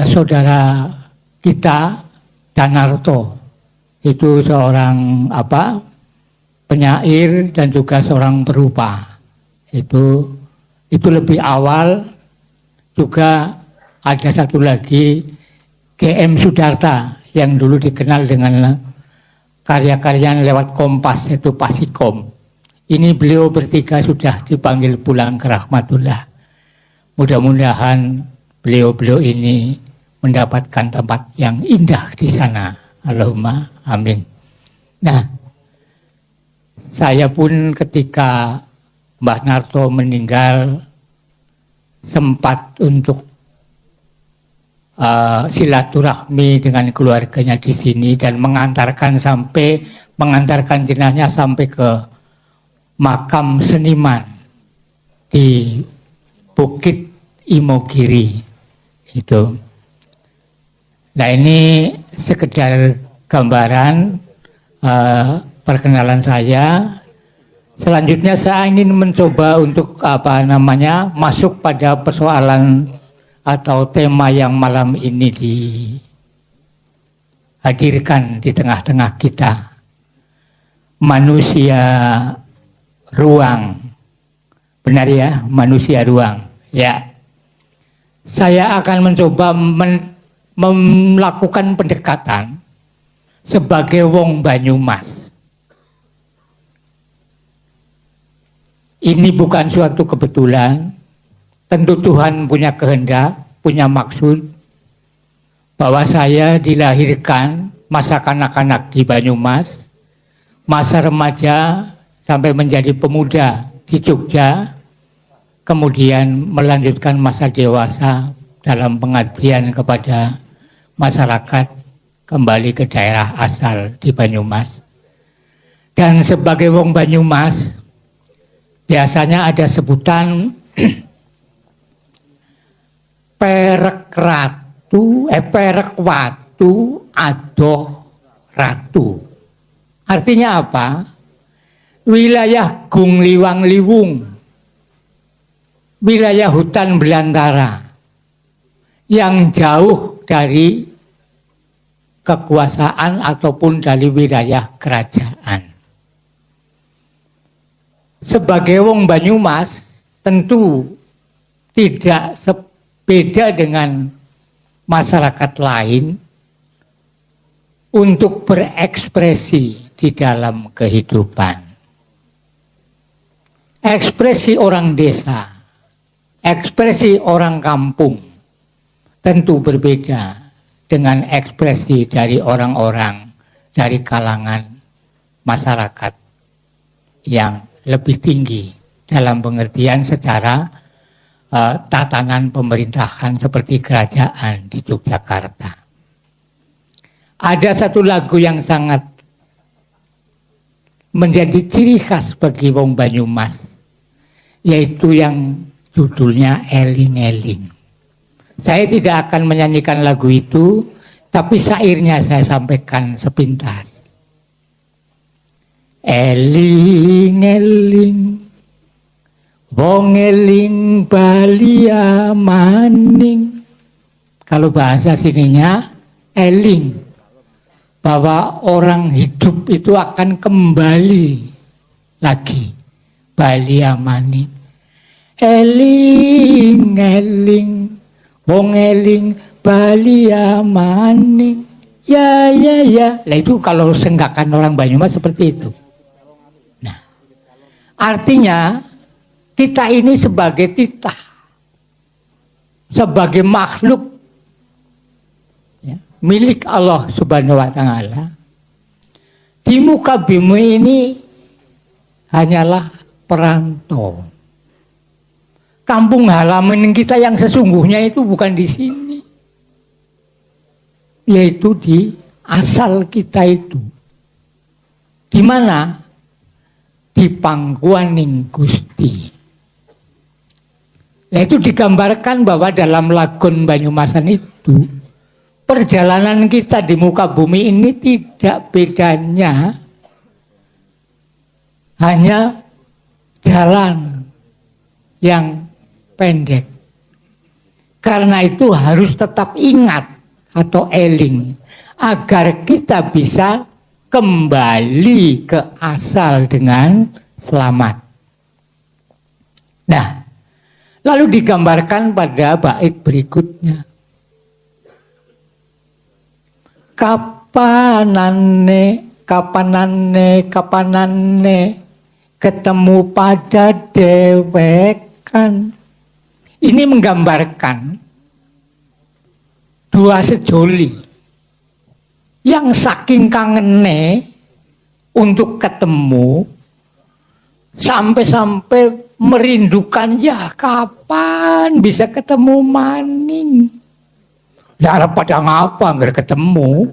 saudara kita Janarto. Itu seorang penyair dan juga seorang perupa. Itu lebih awal. Juga ada satu lagi GM Sudarta yang dulu dikenal dengan karya-karyanya lewat Kompas, yaitu Pasikom. Ini beliau bertiga sudah dipanggil pulang ke rahmatullah. Mudah-mudahan beliau-beliau ini mendapatkan tempat yang indah di sana. Allahumma amin. Nah, saya pun ketika Mbah Narto meninggal sempat untuk silaturahmi dengan keluarganya di sini dan mengantarkan jenazahnya sampai ke makam seniman di Bukit Imogiri itu. Nah, ini sekedar gambaran perkenalan saya. Selanjutnya saya ingin mencoba untuk masuk pada persoalan atau tema yang malam ini dihadirkan di tengah-tengah kita. Manusia ruang. Benar ya, manusia ruang. Ya. Saya akan mencoba melakukan pendekatan sebagai wong Banyumas. Ini bukan suatu kebetulan. Tentu Tuhan punya kehendak, punya maksud bahwa saya dilahirkan masa kanak-kanak di Banyumas, masa remaja sampai menjadi pemuda di Jogja, kemudian melanjutkan masa dewasa dalam pengabdian kepada masyarakat kembali ke daerah asal di Banyumas. Dan sebagai wong Banyumas, biasanya ada sebutan perek watu adoh ratu. Artinya apa? Wilayah Gung Liwang Liwung, wilayah hutan belantara yang jauh dari kekuasaan ataupun dari wilayah kerajaan. Sebagai wong Banyumas tentu tidak beda dengan masyarakat lain untuk berekspresi di dalam kehidupan. Ekspresi orang desa, ekspresi orang kampung tentu berbeda dengan ekspresi dari orang-orang dari kalangan masyarakat yang lebih tinggi dalam pengertian secara tatanan pemerintahan seperti kerajaan di Yogyakarta. Ada satu lagu yang sangat menjadi ciri khas bagi wong Banyumas, yaitu yang judulnya Eling-eling. Saya tidak akan menyanyikan lagu itu, tapi syairnya saya sampaikan sepintas. Eling-eling, wong eling balia maning. Kalau bahasa sininya eling, bahwa orang hidup itu akan kembali lagi. Balia maning. Eling-eling, wong eling balia maning. Ya. Lah itu kalau senggakan orang Banyumas seperti itu. Artinya kita ini sebagai titah, sebagai makhluk ya, milik Allah Subhanahu wa Ta'ala, di muka bumi ini hanyalah perantau. Kampung halaman kita yang sesungguhnya itu bukan di sini, yaitu di asal kita itu. Di mana? Di pangkuaning Gusti. Nah, itu digambarkan bahwa dalam Lagon Banyumasan itu perjalanan kita di muka bumi ini tidak bedanya hanya jalan yang pendek. Karena itu harus tetap ingat atau eling agar kita bisa kembali ke asal dengan selamat. Nah, lalu digambarkan pada bait berikutnya. Kapanane ketemu pada dewekan. Ini menggambarkan dua sejoli yang saking kangene untuk ketemu sampai-sampai merindukan, ya kapan bisa ketemu maning. Ya pada ngapa nggak ketemu?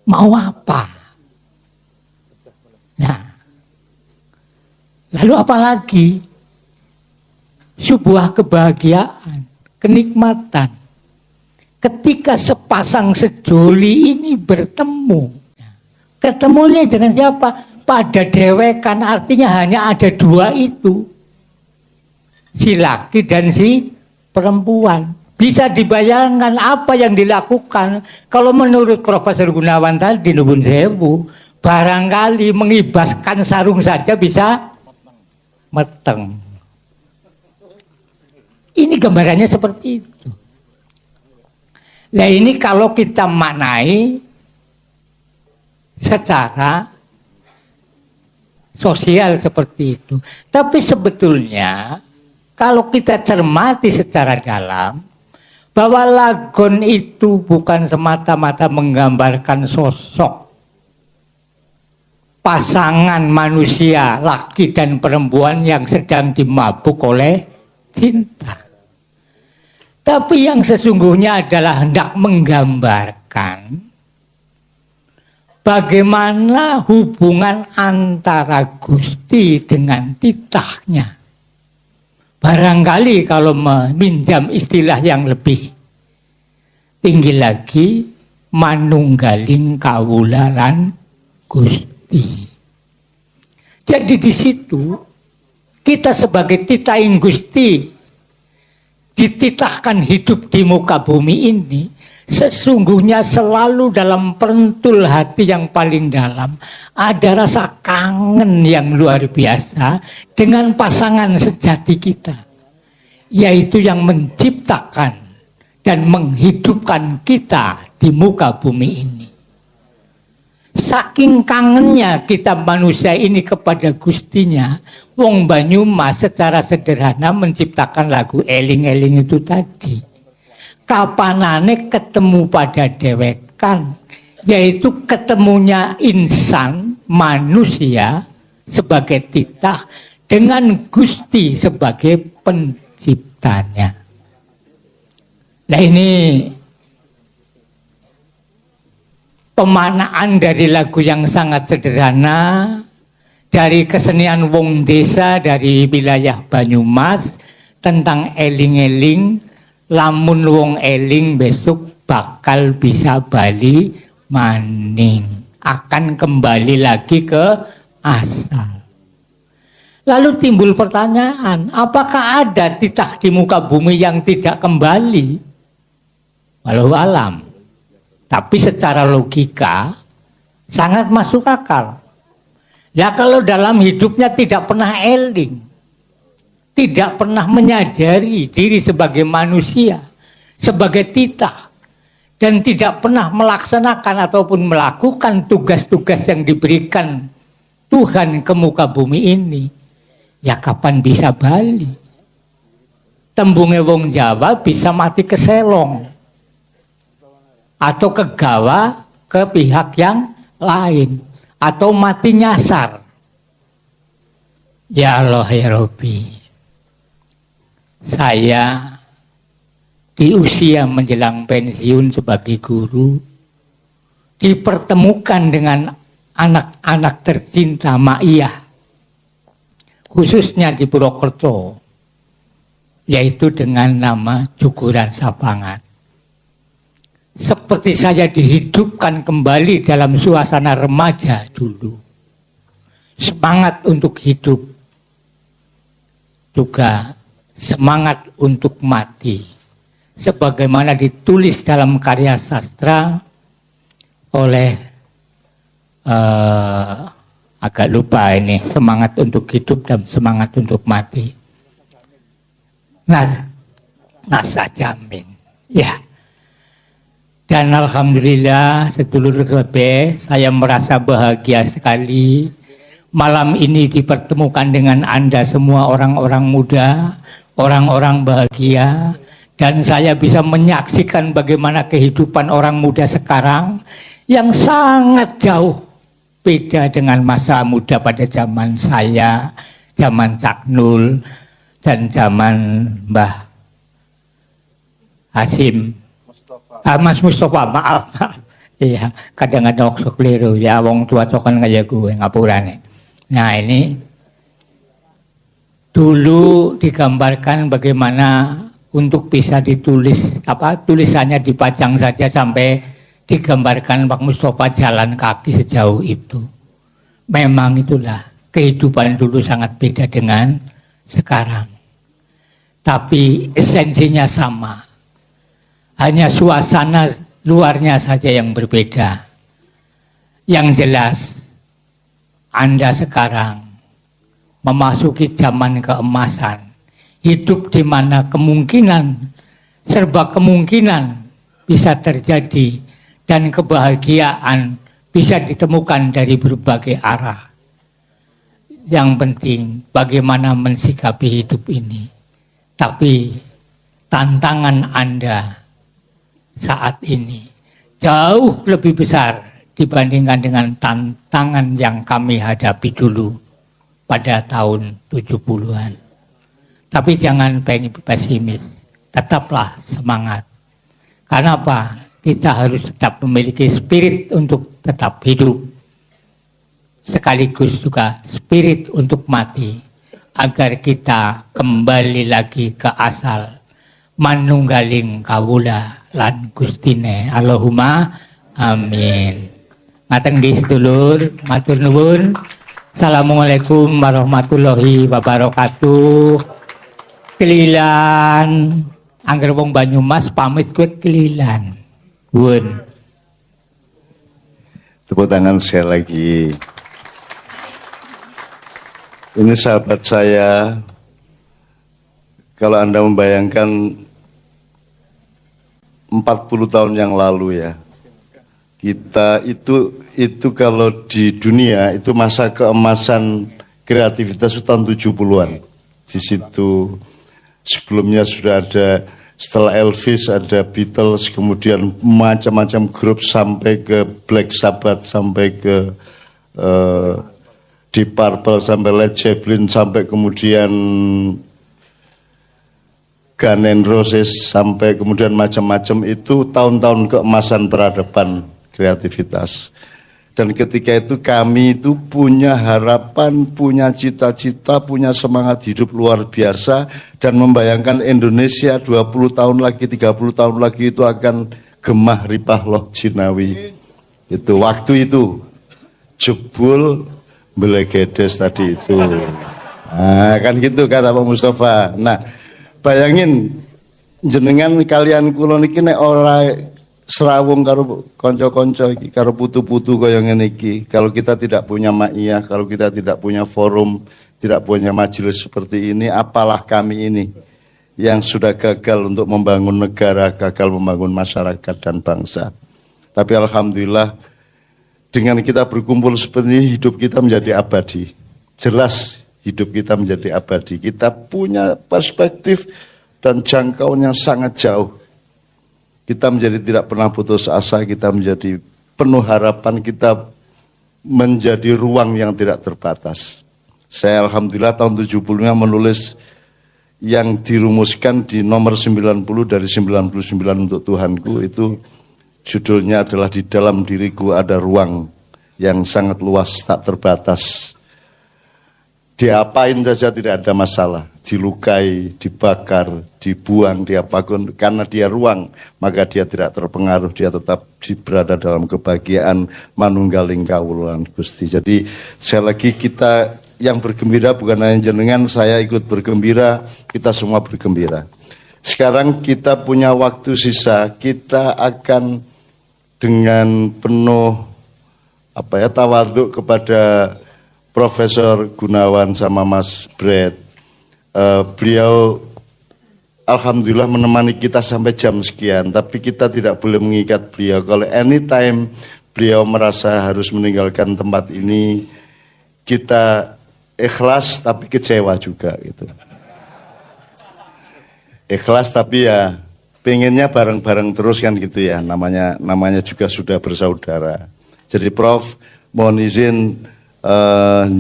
Mau apa? Nah, lalu apa lagi? Sebuah kebahagiaan, kenikmatan. Ketika sepasang sejoli ini bertemu. Ketemunya dengan siapa? Pada dewekan, artinya hanya ada dua itu. Si laki dan si perempuan. Bisa dibayangkan apa yang dilakukan. Kalau menurut Profesor Gunawan tadi, Nuwun Sewu, barangkali mengibaskan sarung saja bisa meteng. Ini gambarannya seperti itu. Nah ini kalau kita maknai secara sosial seperti itu. Tapi sebetulnya kalau kita cermati secara dalam, bahwa Lagon itu bukan semata-mata menggambarkan sosok pasangan manusia laki dan perempuan yang sedang dimabuk oleh cinta. Tapi yang sesungguhnya adalah hendak menggambarkan bagaimana hubungan antara Gusti dengan titahnya. Barangkali kalau meminjam istilah yang lebih tinggi lagi, manunggaling kawula lan Gusti. Jadi di situ kita sebagai titahing Gusti dititahkan hidup di muka bumi ini, sesungguhnya selalu dalam perentul hati yang paling dalam ada rasa kangen yang luar biasa dengan pasangan sejati kita, yaitu yang menciptakan dan menghidupkan kita di muka bumi ini. Saking kangennya kita manusia ini kepada Gustinya, wong Banyumas secara sederhana menciptakan lagu eling-eling itu tadi. Kapanane ketemu pada dewekan, yaitu ketemunya insan, manusia sebagai titah dengan Gusti sebagai penciptanya. Nah ini pemaknaan dari lagu yang sangat sederhana dari kesenian wong desa dari wilayah Banyumas tentang eling-eling, lamun wong eling besok bakal bisa bali maning, akan kembali lagi ke asal. Lalu timbul pertanyaan, apakah ada titah di muka bumi yang tidak kembali? Wallahu alam. Tapi secara logika sangat masuk akal. Ya kalau dalam hidupnya tidak pernah eling, tidak pernah menyadari diri sebagai manusia, sebagai titah, dan tidak pernah melaksanakan ataupun melakukan tugas-tugas yang diberikan Tuhan ke muka bumi ini, ya kapan bisa bali? Tembunge wong Jawa bisa mati ke selong atau ke gawa ke pihak yang lain atau mati nyasar. Ya Allah ya Rabbi, saya di usia menjelang pensiun sebagai guru dipertemukan dengan anak-anak tercinta Ma'iyah, khususnya di Purwokerto, yaitu dengan nama Juguran Sapangan. Seperti saya dihidupkan kembali dalam suasana remaja dulu. Semangat untuk hidup, juga semangat untuk mati. Sebagaimana ditulis dalam karya sastra oleh agak lupa ini, semangat untuk hidup dan semangat untuk mati. Nasa Jamin. Ya. Dan alhamdulillah sedulur kabeh, saya merasa bahagia sekali malam ini dipertemukan dengan Anda semua, orang-orang muda, orang-orang bahagia, dan saya bisa menyaksikan bagaimana kehidupan orang muda sekarang yang sangat jauh beda dengan masa muda pada zaman saya, zaman Cak Nul, dan zaman Mbah Hasim. Mas Mustafa, maaf. Iya, kadang-kadang sok keliru ya, wong tua cokan kayak gue ngapurane. Nah ini dulu digambarkan bagaimana untuk bisa ditulis, tulisannya dipajang saja sampai digambarkan Pak Mustafa jalan kaki sejauh itu. Memang itulah kehidupan dulu sangat beda dengan sekarang. Tapi esensinya sama. Hanya suasana luarnya saja yang berbeda. Yang jelas, Anda sekarang memasuki zaman keemasan. Hidup di mana serba kemungkinan bisa terjadi dan kebahagiaan bisa ditemukan dari berbagai arah. Yang penting bagaimana mensikapi hidup ini. Tapi tantangan Anda saat ini jauh lebih besar dibandingkan dengan tantangan yang kami hadapi dulu pada tahun 70-an. Tapi jangan pesimis, tetaplah semangat. Karena apa? Kita harus tetap memiliki spirit untuk tetap hidup, sekaligus juga spirit untuk mati, agar kita kembali lagi ke asal manunggaling kawula lan Gustine. Allahumma amin. Ngaten nggih sedulur, matur nuwun. Assalamualaikum warahmatullahi wabarakatuh. Kelilan, angger wong Banyumas pamit kowe kelilan. Nuwun. Tepuk tangan sekali lagi. Ini sahabat saya. Kalau Anda membayangkan 40 tahun yang lalu ya, kita itu kalau di dunia itu masa keemasan kreativitas itu tahun 70-an. Di situ sebelumnya sudah ada, setelah Elvis ada Beatles, kemudian macam-macam grup sampai ke Black Sabbath, sampai ke Deep Purple, sampai Led Zeppelin, sampai kemudian Guns N' Roses, sampai kemudian macam-macam. Itu tahun-tahun keemasan peradaban kreativitas. Dan ketika itu kami itu punya harapan, punya cita-cita, punya semangat hidup luar biasa, dan membayangkan Indonesia 20 tahun lagi, 30 tahun lagi itu akan gemah ripah loh Jinawi. Itu waktu itu jebul belegedes tadi itu. Nah, kan gitu kata Pak Mustafa. Nah, bayangin jenengan kalian kula niki nek ora serawung karo kanca-kanca iki, karo putu-putu kaya ngene iki, kalau kita tidak punya Ma'iyah, kalau kita tidak punya forum, tidak punya majelis seperti ini, apalah kami ini yang sudah gagal untuk membangun negara, gagal membangun masyarakat dan bangsa. Tapi alhamdulillah dengan kita berkumpul seperti ini, hidup kita menjadi abadi. Jelas hidup kita menjadi abadi. Kita punya perspektif dan jangkauannya sangat jauh. Kita menjadi tidak pernah putus asa, kita menjadi penuh harapan, kita menjadi ruang yang tidak terbatas. Saya alhamdulillah tahun 75 menulis yang dirumuskan di nomor 90 dari 99 untuk Tuhanku, itu judulnya adalah Di Dalam Diriku Ada Ruang yang Sangat Luas Tak Terbatas. Diapain saja tidak ada masalah, dilukai, dibakar, dibuang, diapakan, karena dia ruang, maka dia tidak terpengaruh, dia tetap berada dalam kebahagiaan manunggaling kawulan Gusti. Jadi sekali lagi kita yang bergembira bukan hanya jenengan, saya ikut bergembira, kita semua bergembira. Sekarang kita punya waktu sisa, kita akan dengan penuh tawaduk kepada Profesor Gunawan sama Mas Brad. Beliau alhamdulillah menemani kita sampai jam sekian, tapi kita tidak boleh mengikat beliau. Kalau anytime beliau merasa harus meninggalkan tempat ini, kita ikhlas tapi kecewa juga gitu. Ikhlas tapi ya pengennya bareng-bareng terus kan gitu ya, namanya juga sudah bersaudara. Jadi Prof, mohon izin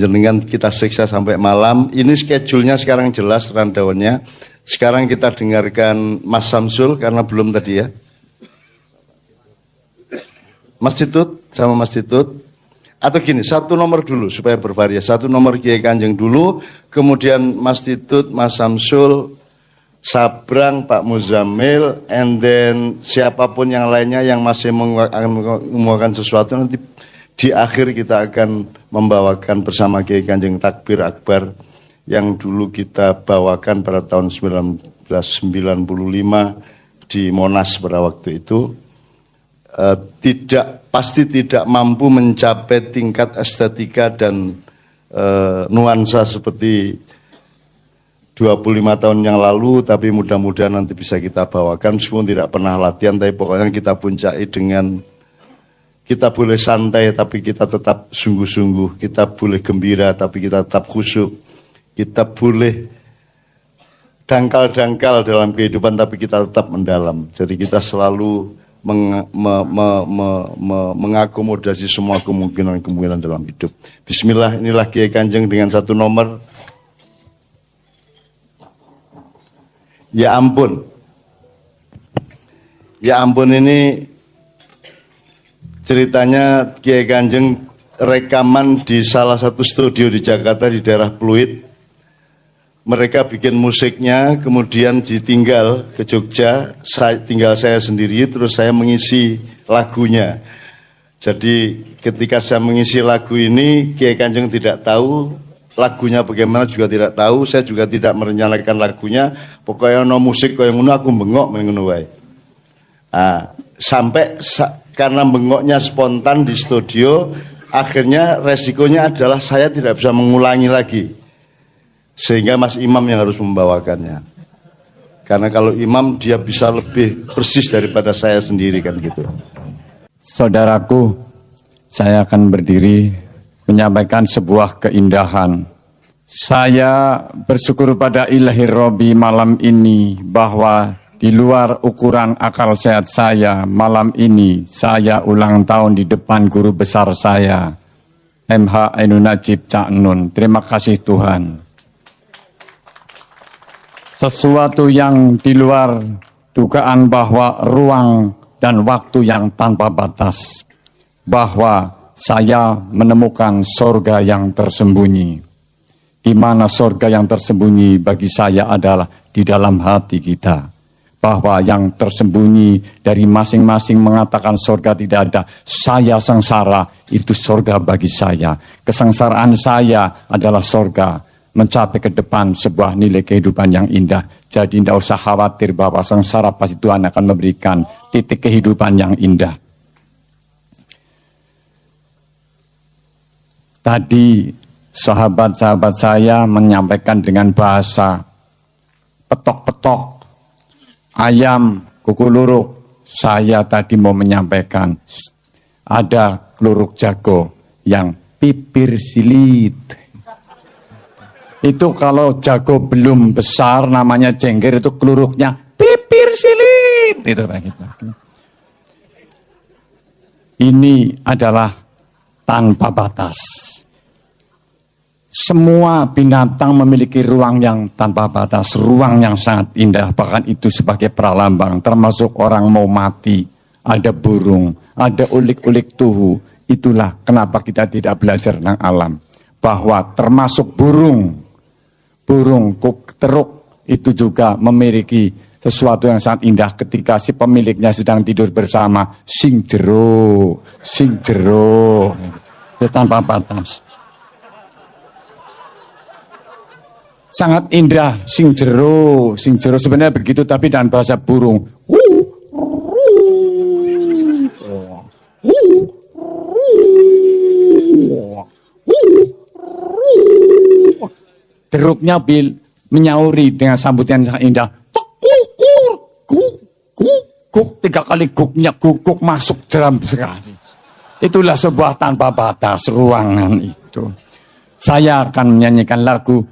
jenengan kita siksa sampai malam. Ini schedule-nya sekarang jelas rundown-nya. Sekarang kita dengarkan Mas Samsul karena belum tadi ya. Mas Titut sama Mas Titut. Atau gini, satu nomor dulu supaya bervariasi. Satu nomor Kiai Kanjeng dulu, kemudian Mas Titut, Mas Samsul, Sabrang, Pak Muzammil, and then siapapun yang lainnya yang masih menguakan sesuatu, nanti di akhir kita akan membawakan bersama Kiai Kanjeng Takbir Akbar yang dulu kita bawakan pada tahun 1995 di Monas pada waktu itu. Pasti tidak mampu mencapai tingkat estetika dan nuansa seperti 25 tahun yang lalu, tapi mudah-mudahan nanti bisa kita bawakan. Meskipun tidak pernah latihan, tapi pokoknya kita puncai dengan kita boleh santai, tapi kita tetap sungguh-sungguh. Kita boleh gembira, tapi kita tetap khusyuk. Kita boleh dangkal-dangkal dalam kehidupan, tapi kita tetap mendalam. Jadi kita selalu mengakomodasi semua kemungkinan-kemungkinan dalam hidup. Bismillah, inilah Kiai Kanjeng dengan satu nomor. Ya ampun. Ya ampun ini ceritanya Kiai Kanjeng rekaman di salah satu studio di Jakarta di daerah Pluit. Mereka bikin musiknya, kemudian ditinggal ke Jogja, tinggal saya sendiri, terus saya mengisi lagunya. Jadi ketika saya mengisi lagu ini, Kiai Kanjeng tidak tahu, lagunya bagaimana juga tidak tahu, saya juga tidak merencanakan lagunya, pokoknya no musik kaya ngono aku bengok ngono wae. Sampai karena bengoknya spontan di studio, akhirnya resikonya adalah saya tidak bisa mengulangi lagi. Sehingga Mas Imam yang harus membawakannya. Karena kalau Imam dia bisa lebih persis daripada saya sendiri kan gitu. Saudaraku, saya akan berdiri menyampaikan sebuah keindahan. Saya bersyukur pada Ilahi Robi malam ini bahwa di luar ukuran akal sehat saya, malam ini saya ulang tahun di depan guru besar saya, MH Ainun Najib Cak Nun. Terima kasih Tuhan. Sesuatu yang di luar dugaan bahwa ruang dan waktu yang tanpa batas. Bahwa saya menemukan sorga yang tersembunyi. Di mana sorga yang tersembunyi bagi saya adalah di dalam hati kita. Bahwa yang tersembunyi dari masing-masing mengatakan sorga tidak ada. Saya sengsara, itu sorga bagi saya. Kesengsaraan saya adalah sorga. Mencapai ke depan sebuah nilai kehidupan yang indah. Jadi tidak usah khawatir bahwa sengsara pasti Tuhan akan memberikan titik kehidupan yang indah. Tadi sahabat-sahabat saya menyampaikan dengan bahasa petok-petok, ayam, kuku luruk. Saya tadi mau menyampaikan ada kluruk jago yang pipir silit. Itu kalau jago belum besar namanya jengger, itu kluruknya pipir silit. Itu begitu. Ini adalah tanpa batas. Semua binatang memiliki ruang yang tanpa batas, ruang yang sangat indah, bahkan itu sebagai pralambang, termasuk orang mau mati, ada burung, ada ulik-ulik tuhu. Itulah kenapa kita tidak belajar tentang alam, bahwa termasuk burung kuk teruk itu juga memiliki sesuatu yang sangat indah ketika si pemiliknya sedang tidur bersama, sing jero, tanpa batas. Sangat indah, sing jero sebenarnya begitu, tapi dalam bahasa burung. Deruknya menyauri dengan sambutan yang sangat indah. Kuk, 3 kali guknya guguk masuk dalam sekali. Itulah sebuah tanpa batas ruangan itu. Saya akan menyanyikan lagu.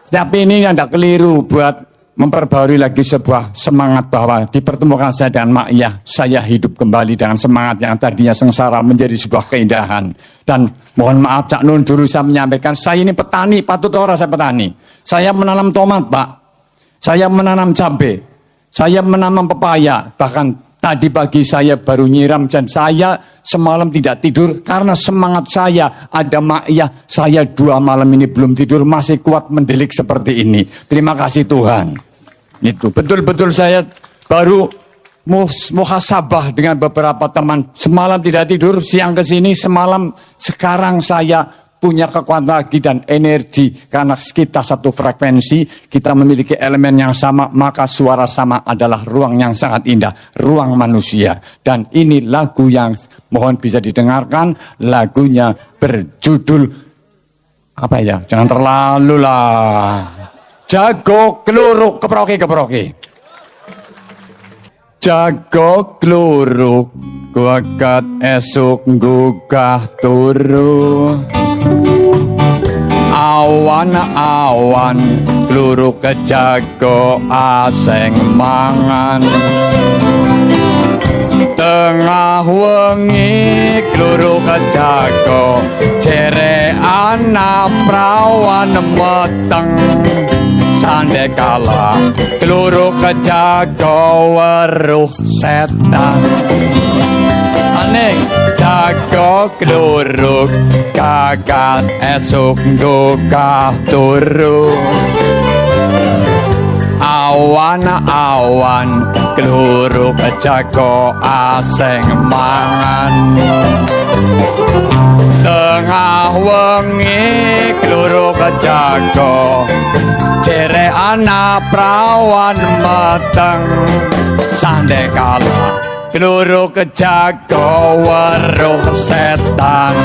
Tapi ini tidak keliru buat memperbarui lagi sebuah semangat bahwa dipertemukan saya dan Mak Iyah, saya hidup kembali dengan semangat yang tadinya sengsara menjadi sebuah keindahan. Dan mohon maaf Cak Nun, dulu saya menyampaikan, saya ini petani, patut orang saya petani. Saya menanam tomat Pak, saya menanam cabai, saya menanam pepaya, bahkan tadi pagi saya baru nyiram dan saya semalam tidak tidur karena semangat saya ada Mak Iyah. Saya 2 malam ini belum tidur, masih kuat mendelik seperti ini. Terima kasih Tuhan. Itu betul-betul saya baru muhasabah dengan beberapa teman. Semalam tidak tidur, siang ke sini, semalam sekarang saya punya kekuatan lagi dan energi karena kita satu frekuensi, kita memiliki elemen yang sama, maka suara sama adalah ruang yang sangat indah, ruang manusia. Dan ini lagu yang mohon bisa didengarkan, lagunya berjudul apa ya? Jangan terlalu lah. Jago kluruk keproke. Jago kluruk kuakat esuk gugah turu. Awan kluruk kejago aseng mangan. Tengah wengi kluruk kejago jere anak prawan meteng. Sandekala kluruk kejago weruh setan. Aneh jago kluruk kagat esuk gugah turu. Awan kluruk kejago aseng mangan. Tengah wengi kluruk kejago jere anak prawan meteng. Sandekala kluruk kejago weruh setan.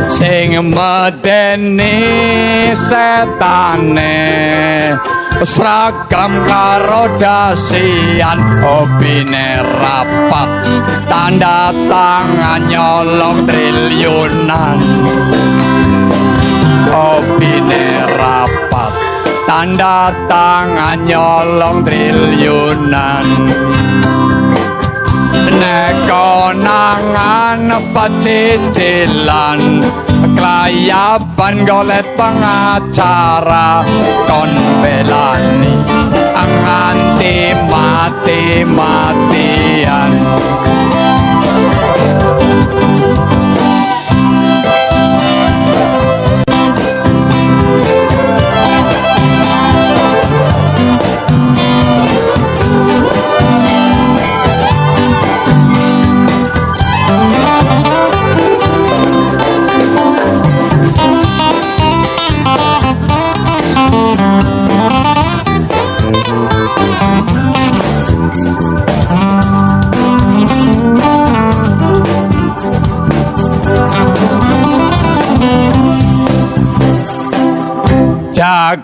Sing medeni setane seragam karo dasian, hobine rapat, tanda tangan nyolong triliunan. Hobine rapat, tanda tangan nyolong triliunan. Neko nangan pecicilan, kelayapan golet pengacara, kon belani nganti mati-matian.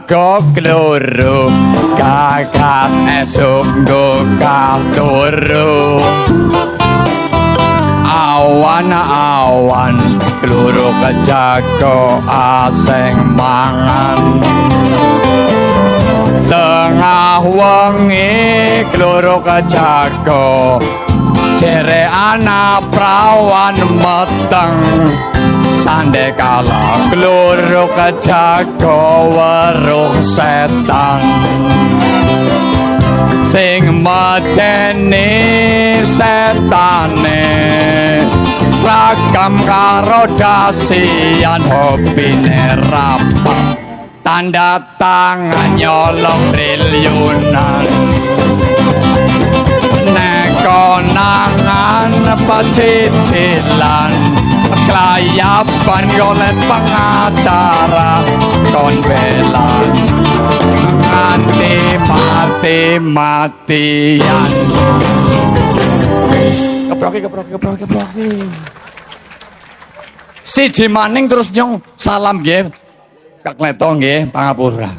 jago kloro kakak esuk nggo turu awan-awan kloro kejago aseng mangan tengah wengi kloro kejago jere ana prawan meteng sande kala kloro kejago weruh setan sing medeni setane seragam karo dasian hopine rapat tanda tangan nyolong triliunan nekonangan pecicilan kelayapan golek pengacara kon belan nganti mati-matian keproki siji maning terus nyong salam nggih Kak Leto nggih pangapura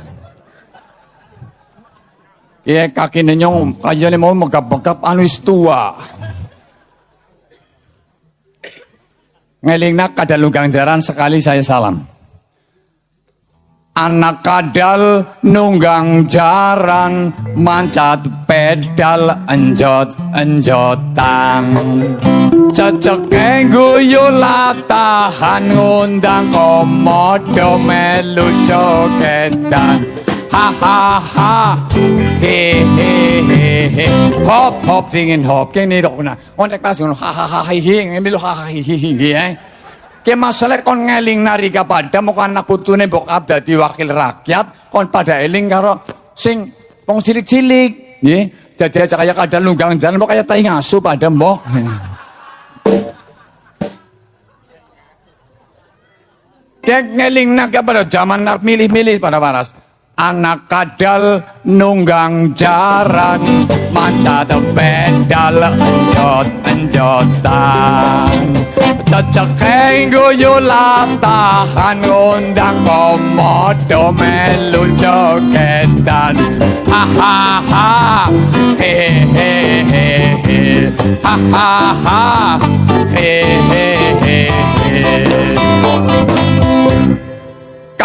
nggih kakine nyong kayane mau megap-megap anu wis tua ngelingna kadalunggang jaran sekali saya salam anak kadal nunggang jaran mancat pedal enjot-enjotan ceceke guyu latahan ngundang komodo melu jogetan hahaha hehehe hop hop dingin hop kene rok na ontek pas ngono hahaha hihi ngemilu hahaha hihi Ki masalah kon ngeling narika pada mau anak putune mbok dadi wakil rakyat kon pada eling karo sing wong cilik-cilik nggih dadi aja kaya kadal lunggang jalan mbok kaya tai ngasu pada mbok Ki ngeling nak pada zaman nak milih-milih pada waras anak kadal nunggang jaran mancat pedal enjot-enjotan ceceke guyu latahan ngundang komodo melu jogetan hahaha hehehe hahaha hehehe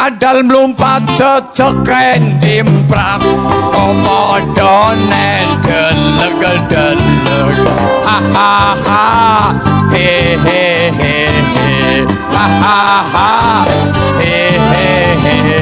kadal mlumpat ceceken cimprak komodo nedelek-delek hahaha hehehe hahaha hehehe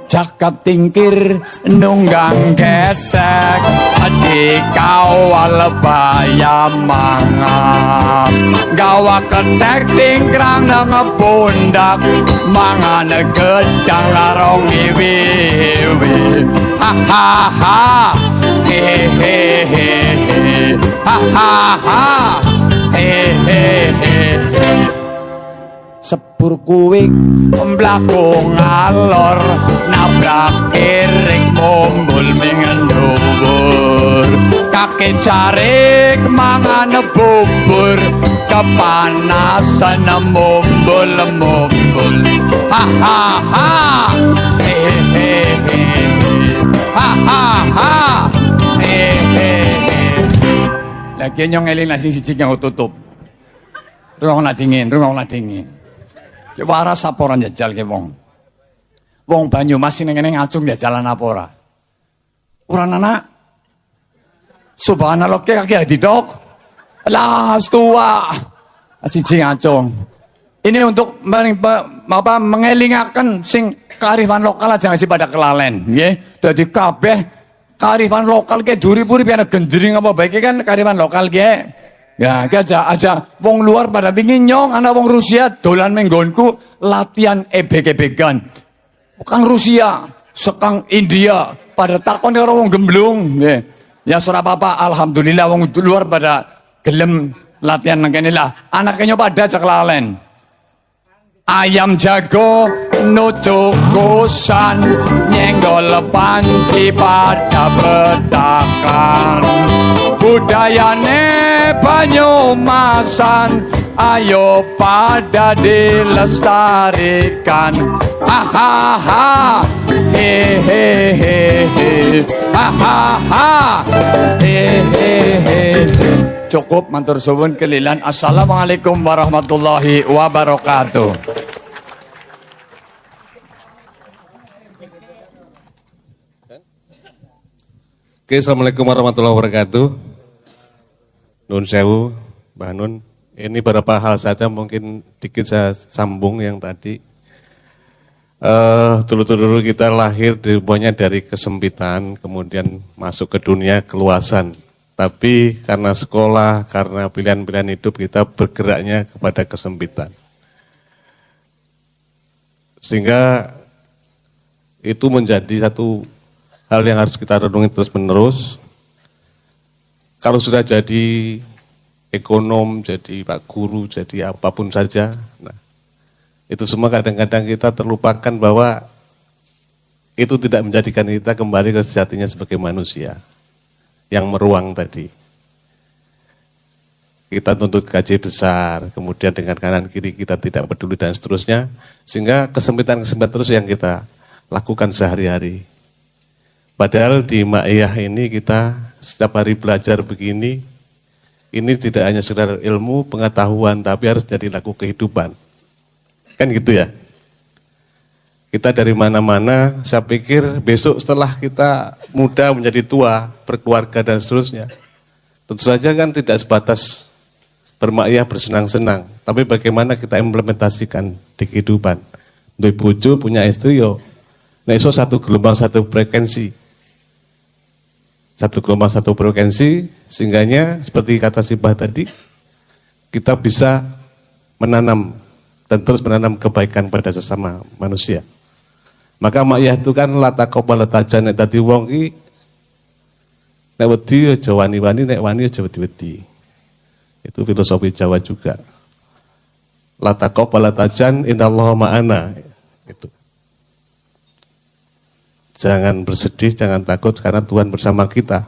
jagat tingkir nunggang gesek adik kawal bayam mangap gawa ketek tingkrang nang pundak mangan gedang larong iwi-iwi hahaha hehehe hahaha hehehe sepur kuwik mlaku ngalor nabrak kirik mumbul mengendhuwur kaki carik mangan bubur kepanasan mumbul hahaha hehehe hahaha hehehe lagi nyong eling nasi siji kang tutup rungokna dingin ki waras apa ora njajal ki wong Banyumas sing ngene ngacung jajalan apa ora anak subhanallah ki kaki didok lah tua siji ngacung ini untuk mengelingaken sing kearifan lokal aja ngasih pada kelalen nggih dadi kabeh kearifan lokal ki duri-puri piye genjering apa baik kan kearifan lokal ki ya, aja wong luar pada pingin nyong, anak wong Rusia dolan menggonku latihan ebek-ebekan. Bukan Rusia, sekang India pada takon karo wong gemblung. Ya ora apa-apa, alhamdulillah wong luar pada gelem latihan nang kene lah. Anaknya pada cek lalen. Ayam jago nucukusan nyenggol panci pada petakan budayane Banyumasan ayo pada dilestarikan hahaha he he he he, ha ha ha, he he he. Cukup matur suwun kelilan. Assalamualaikum warahmatullahi wabarakatuh. Oke, assalamualaikum warahmatullahi wabarakatuh. Nun sewu, Mbah Nun. Ini beberapa hal saja mungkin dikit saya sambung yang tadi. Dulu-dulu kita lahir dari kesempitan, kemudian masuk ke dunia keluasan. Tapi karena sekolah, karena pilihan-pilihan hidup kita bergeraknya kepada kesempitan. Sehingga itu menjadi satu hal yang harus kita renungi terus-menerus. Kalau sudah jadi ekonom, jadi pak guru, jadi apapun saja, nah, itu semua kadang-kadang kita terlupakan bahwa itu tidak menjadikan kita kembali ke sejatinya sebagai manusia yang meruang tadi. Kita tuntut gaji besar, kemudian dengan kanan kiri kita tidak peduli dan seterusnya, sehingga kesempitan-kesempitan terus yang kita lakukan sehari-hari. Padahal di Ma'iyah ini kita setiap hari belajar begini, ini tidak hanya sekedar ilmu, pengetahuan, tapi harus jadi laku kehidupan. Kan gitu ya? Kita dari mana-mana, saya pikir besok setelah kita muda menjadi tua, berkeluarga dan seterusnya, tentu saja kan tidak sebatas bermakyah bersenang-senang, tapi bagaimana kita implementasikan di kehidupan. Untuk bojo punya istri yo, nah iso satu gelombang satu frekuensi. Satu gelombang satu frekuensi, sehingganya seperti kata si Mbah tadi, kita bisa menanam dan terus menanam kebaikan pada sesama manusia. Maka makyah itu kan lata kopal letajan nek dadi wong ki nek wedi aja wani-wani, nek wani aja wedi-wedi. Itu filosofi Jawa juga. Lata kopal letajan innallaha ma'ana. Itu. Jangan bersedih, jangan takut karena Tuhan bersama kita.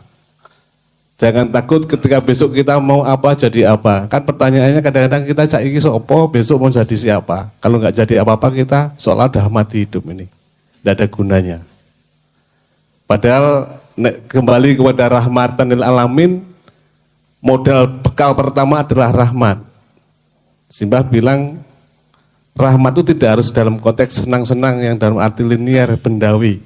Jangan takut ketika besok kita mau apa jadi apa. Kan pertanyaannya kadang-kadang kita saiki sopo, besok mau jadi siapa. Kalau nggak jadi apa-apa kita seolah udah mati hidup ini. Tidak ada gunanya. Padahal kembali kepada rahmatan lil alamin, modal bekal pertama adalah rahmat. Simbah bilang rahmat itu tidak harus dalam konteks senang-senang yang dalam arti linear bendawi.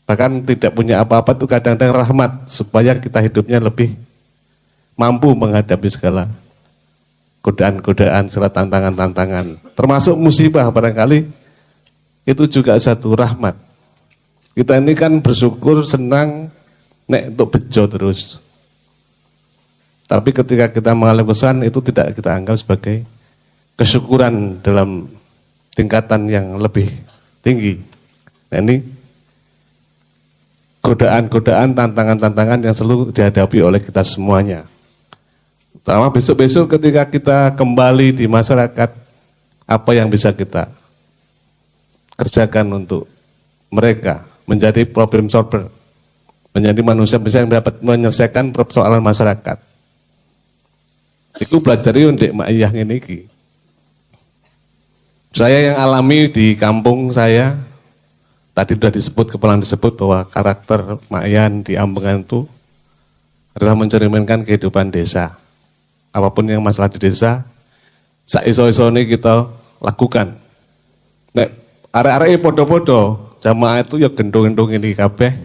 Bahkan tidak punya apa-apa itu kadang-kadang rahmat supaya kita hidupnya lebih mampu menghadapi segala godaan-godaan, segala tantangan-tantangan. Termasuk musibah barangkali itu juga satu rahmat. Kita ini kan bersyukur, senang, nek untuk bejo terus. Tapi ketika kita mengalami kesusahan itu tidak kita anggap sebagai kesyukuran dalam tingkatan yang lebih tinggi. Nah ini godaan-godaan, tantangan-tantangan yang selalu dihadapi oleh kita semuanya. Terutama besok-besok ketika kita kembali di masyarakat, apa yang bisa kita kerjakan untuk mereka menjadi problem solver, menjadi manusia yang dapat menyelesaikan persoalan masyarakat. Itu belajar untuk Ma'iyah ini. Saya yang alami di kampung saya, tadi sudah disebut, kepala disebut bahwa karakter Ma'yan di Ambengan itu adalah mencerminkan kehidupan desa. Apapun yang masalah di desa, saiso-iso ini kita lakukan. Nek arek-arek podo-podo, jamaah itu ya gendong-gendong ini kabeh,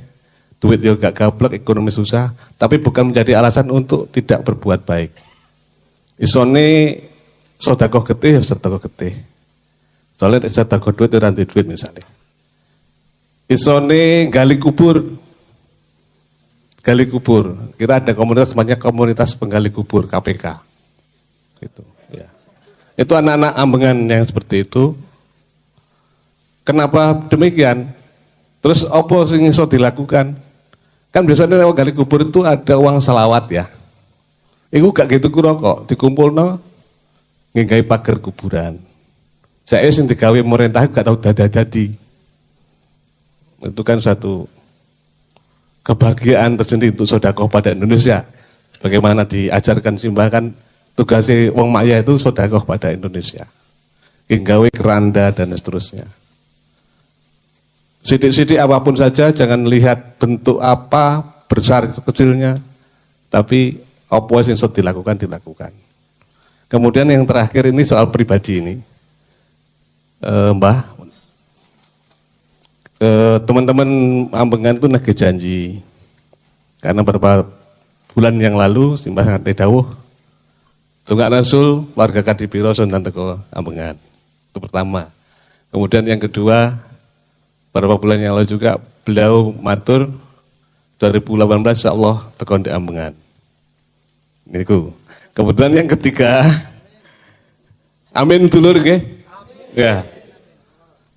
duit ya gak gablek, ekonomi susah, tapi bukan menjadi alasan untuk tidak berbuat baik. Isone sedekah getih ya sedekah getih. Soalnya sedekah duit ya ranti duit misalnya. Isone gali kubur. Kita ada komunitas namanya komunitas penggali kubur KPK. Gitu, ya. Itu anak-anak Ambengan yang seperti itu. Kenapa demikian? Terus apa sing iso dilakukan? Kan biasanya kalau gali kubur itu ada uang selawat ya. Iku gak gitu kura kok, dikumpulno nggawe pagar kuburan. Saya sing digawe pemerintah gak tahu dadi. Itu kan satu kebahagiaan tersendiri untuk sedekah pada Indonesia. Bagaimana diajarkan Simbah kan tugasnya wong Ma'iyah itu sedekah pada Indonesia. Nggawe keranda dan seterusnya. Sidik-sidik apapun saja, jangan lihat bentuk apa, besar kecilnya, tapi apa yang sudah dilakukan. Kemudian yang terakhir ini soal pribadi ini, Mbah, teman-teman Ambengan itu nagih janji, karena beberapa bulan yang lalu Simbah ngate dawuh, tunggak nasul warga Kadipiro Sondan teko Ambengan. Itu pertama. Kemudian yang kedua, beberapa bulan yang lalu juga beliau matur 2018 insyaallah tekon di Ambengan. Niku. Kemudian yang ketiga, amin dulur nggih. Ya.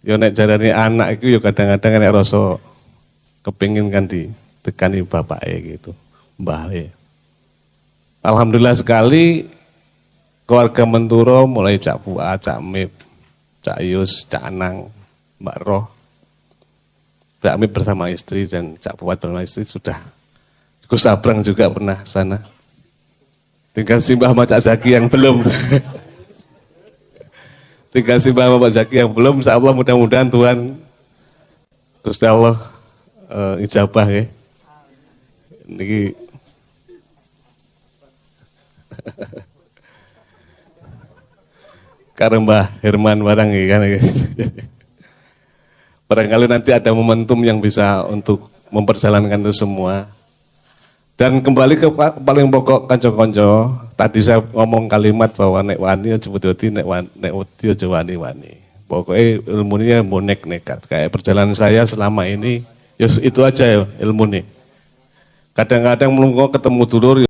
Yo nek jarane anak iku yo kadang-kadang nek rasa kepengin kan ditekani bapake gitu, mbahe. Alhamdulillah sekali keluarga Menturo mulai Cak Pua, Cak Mip, Cak Yus, Cak Anang, Mbak Roh, Cak Mip bersama istri dan Cak Puat bersama istri sudah. Gus Sabrang juga pernah sana. Tinggal Simbah sama Cak Zaki yang belum. Tinggal Simbah sama Pak Zaki yang belum. Insyaallah mudah-mudahan Tuhan Gusti Allah ijabah ya. Niki karena Mbah Herman barang kan. Barangkali nanti ada momentum yang bisa untuk memperjalankan itu semua. Dan kembali ke paling pokok kanca-kanca, tadi saya ngomong kalimat bahwa nek wani aja wedi nek wedi aja wani. Pokoknya ilmunya bonek nekat. Kayak perjalanan saya selama ini, ya itu aja ya ilmunya. Kadang-kadang melungkuk ketemu dulur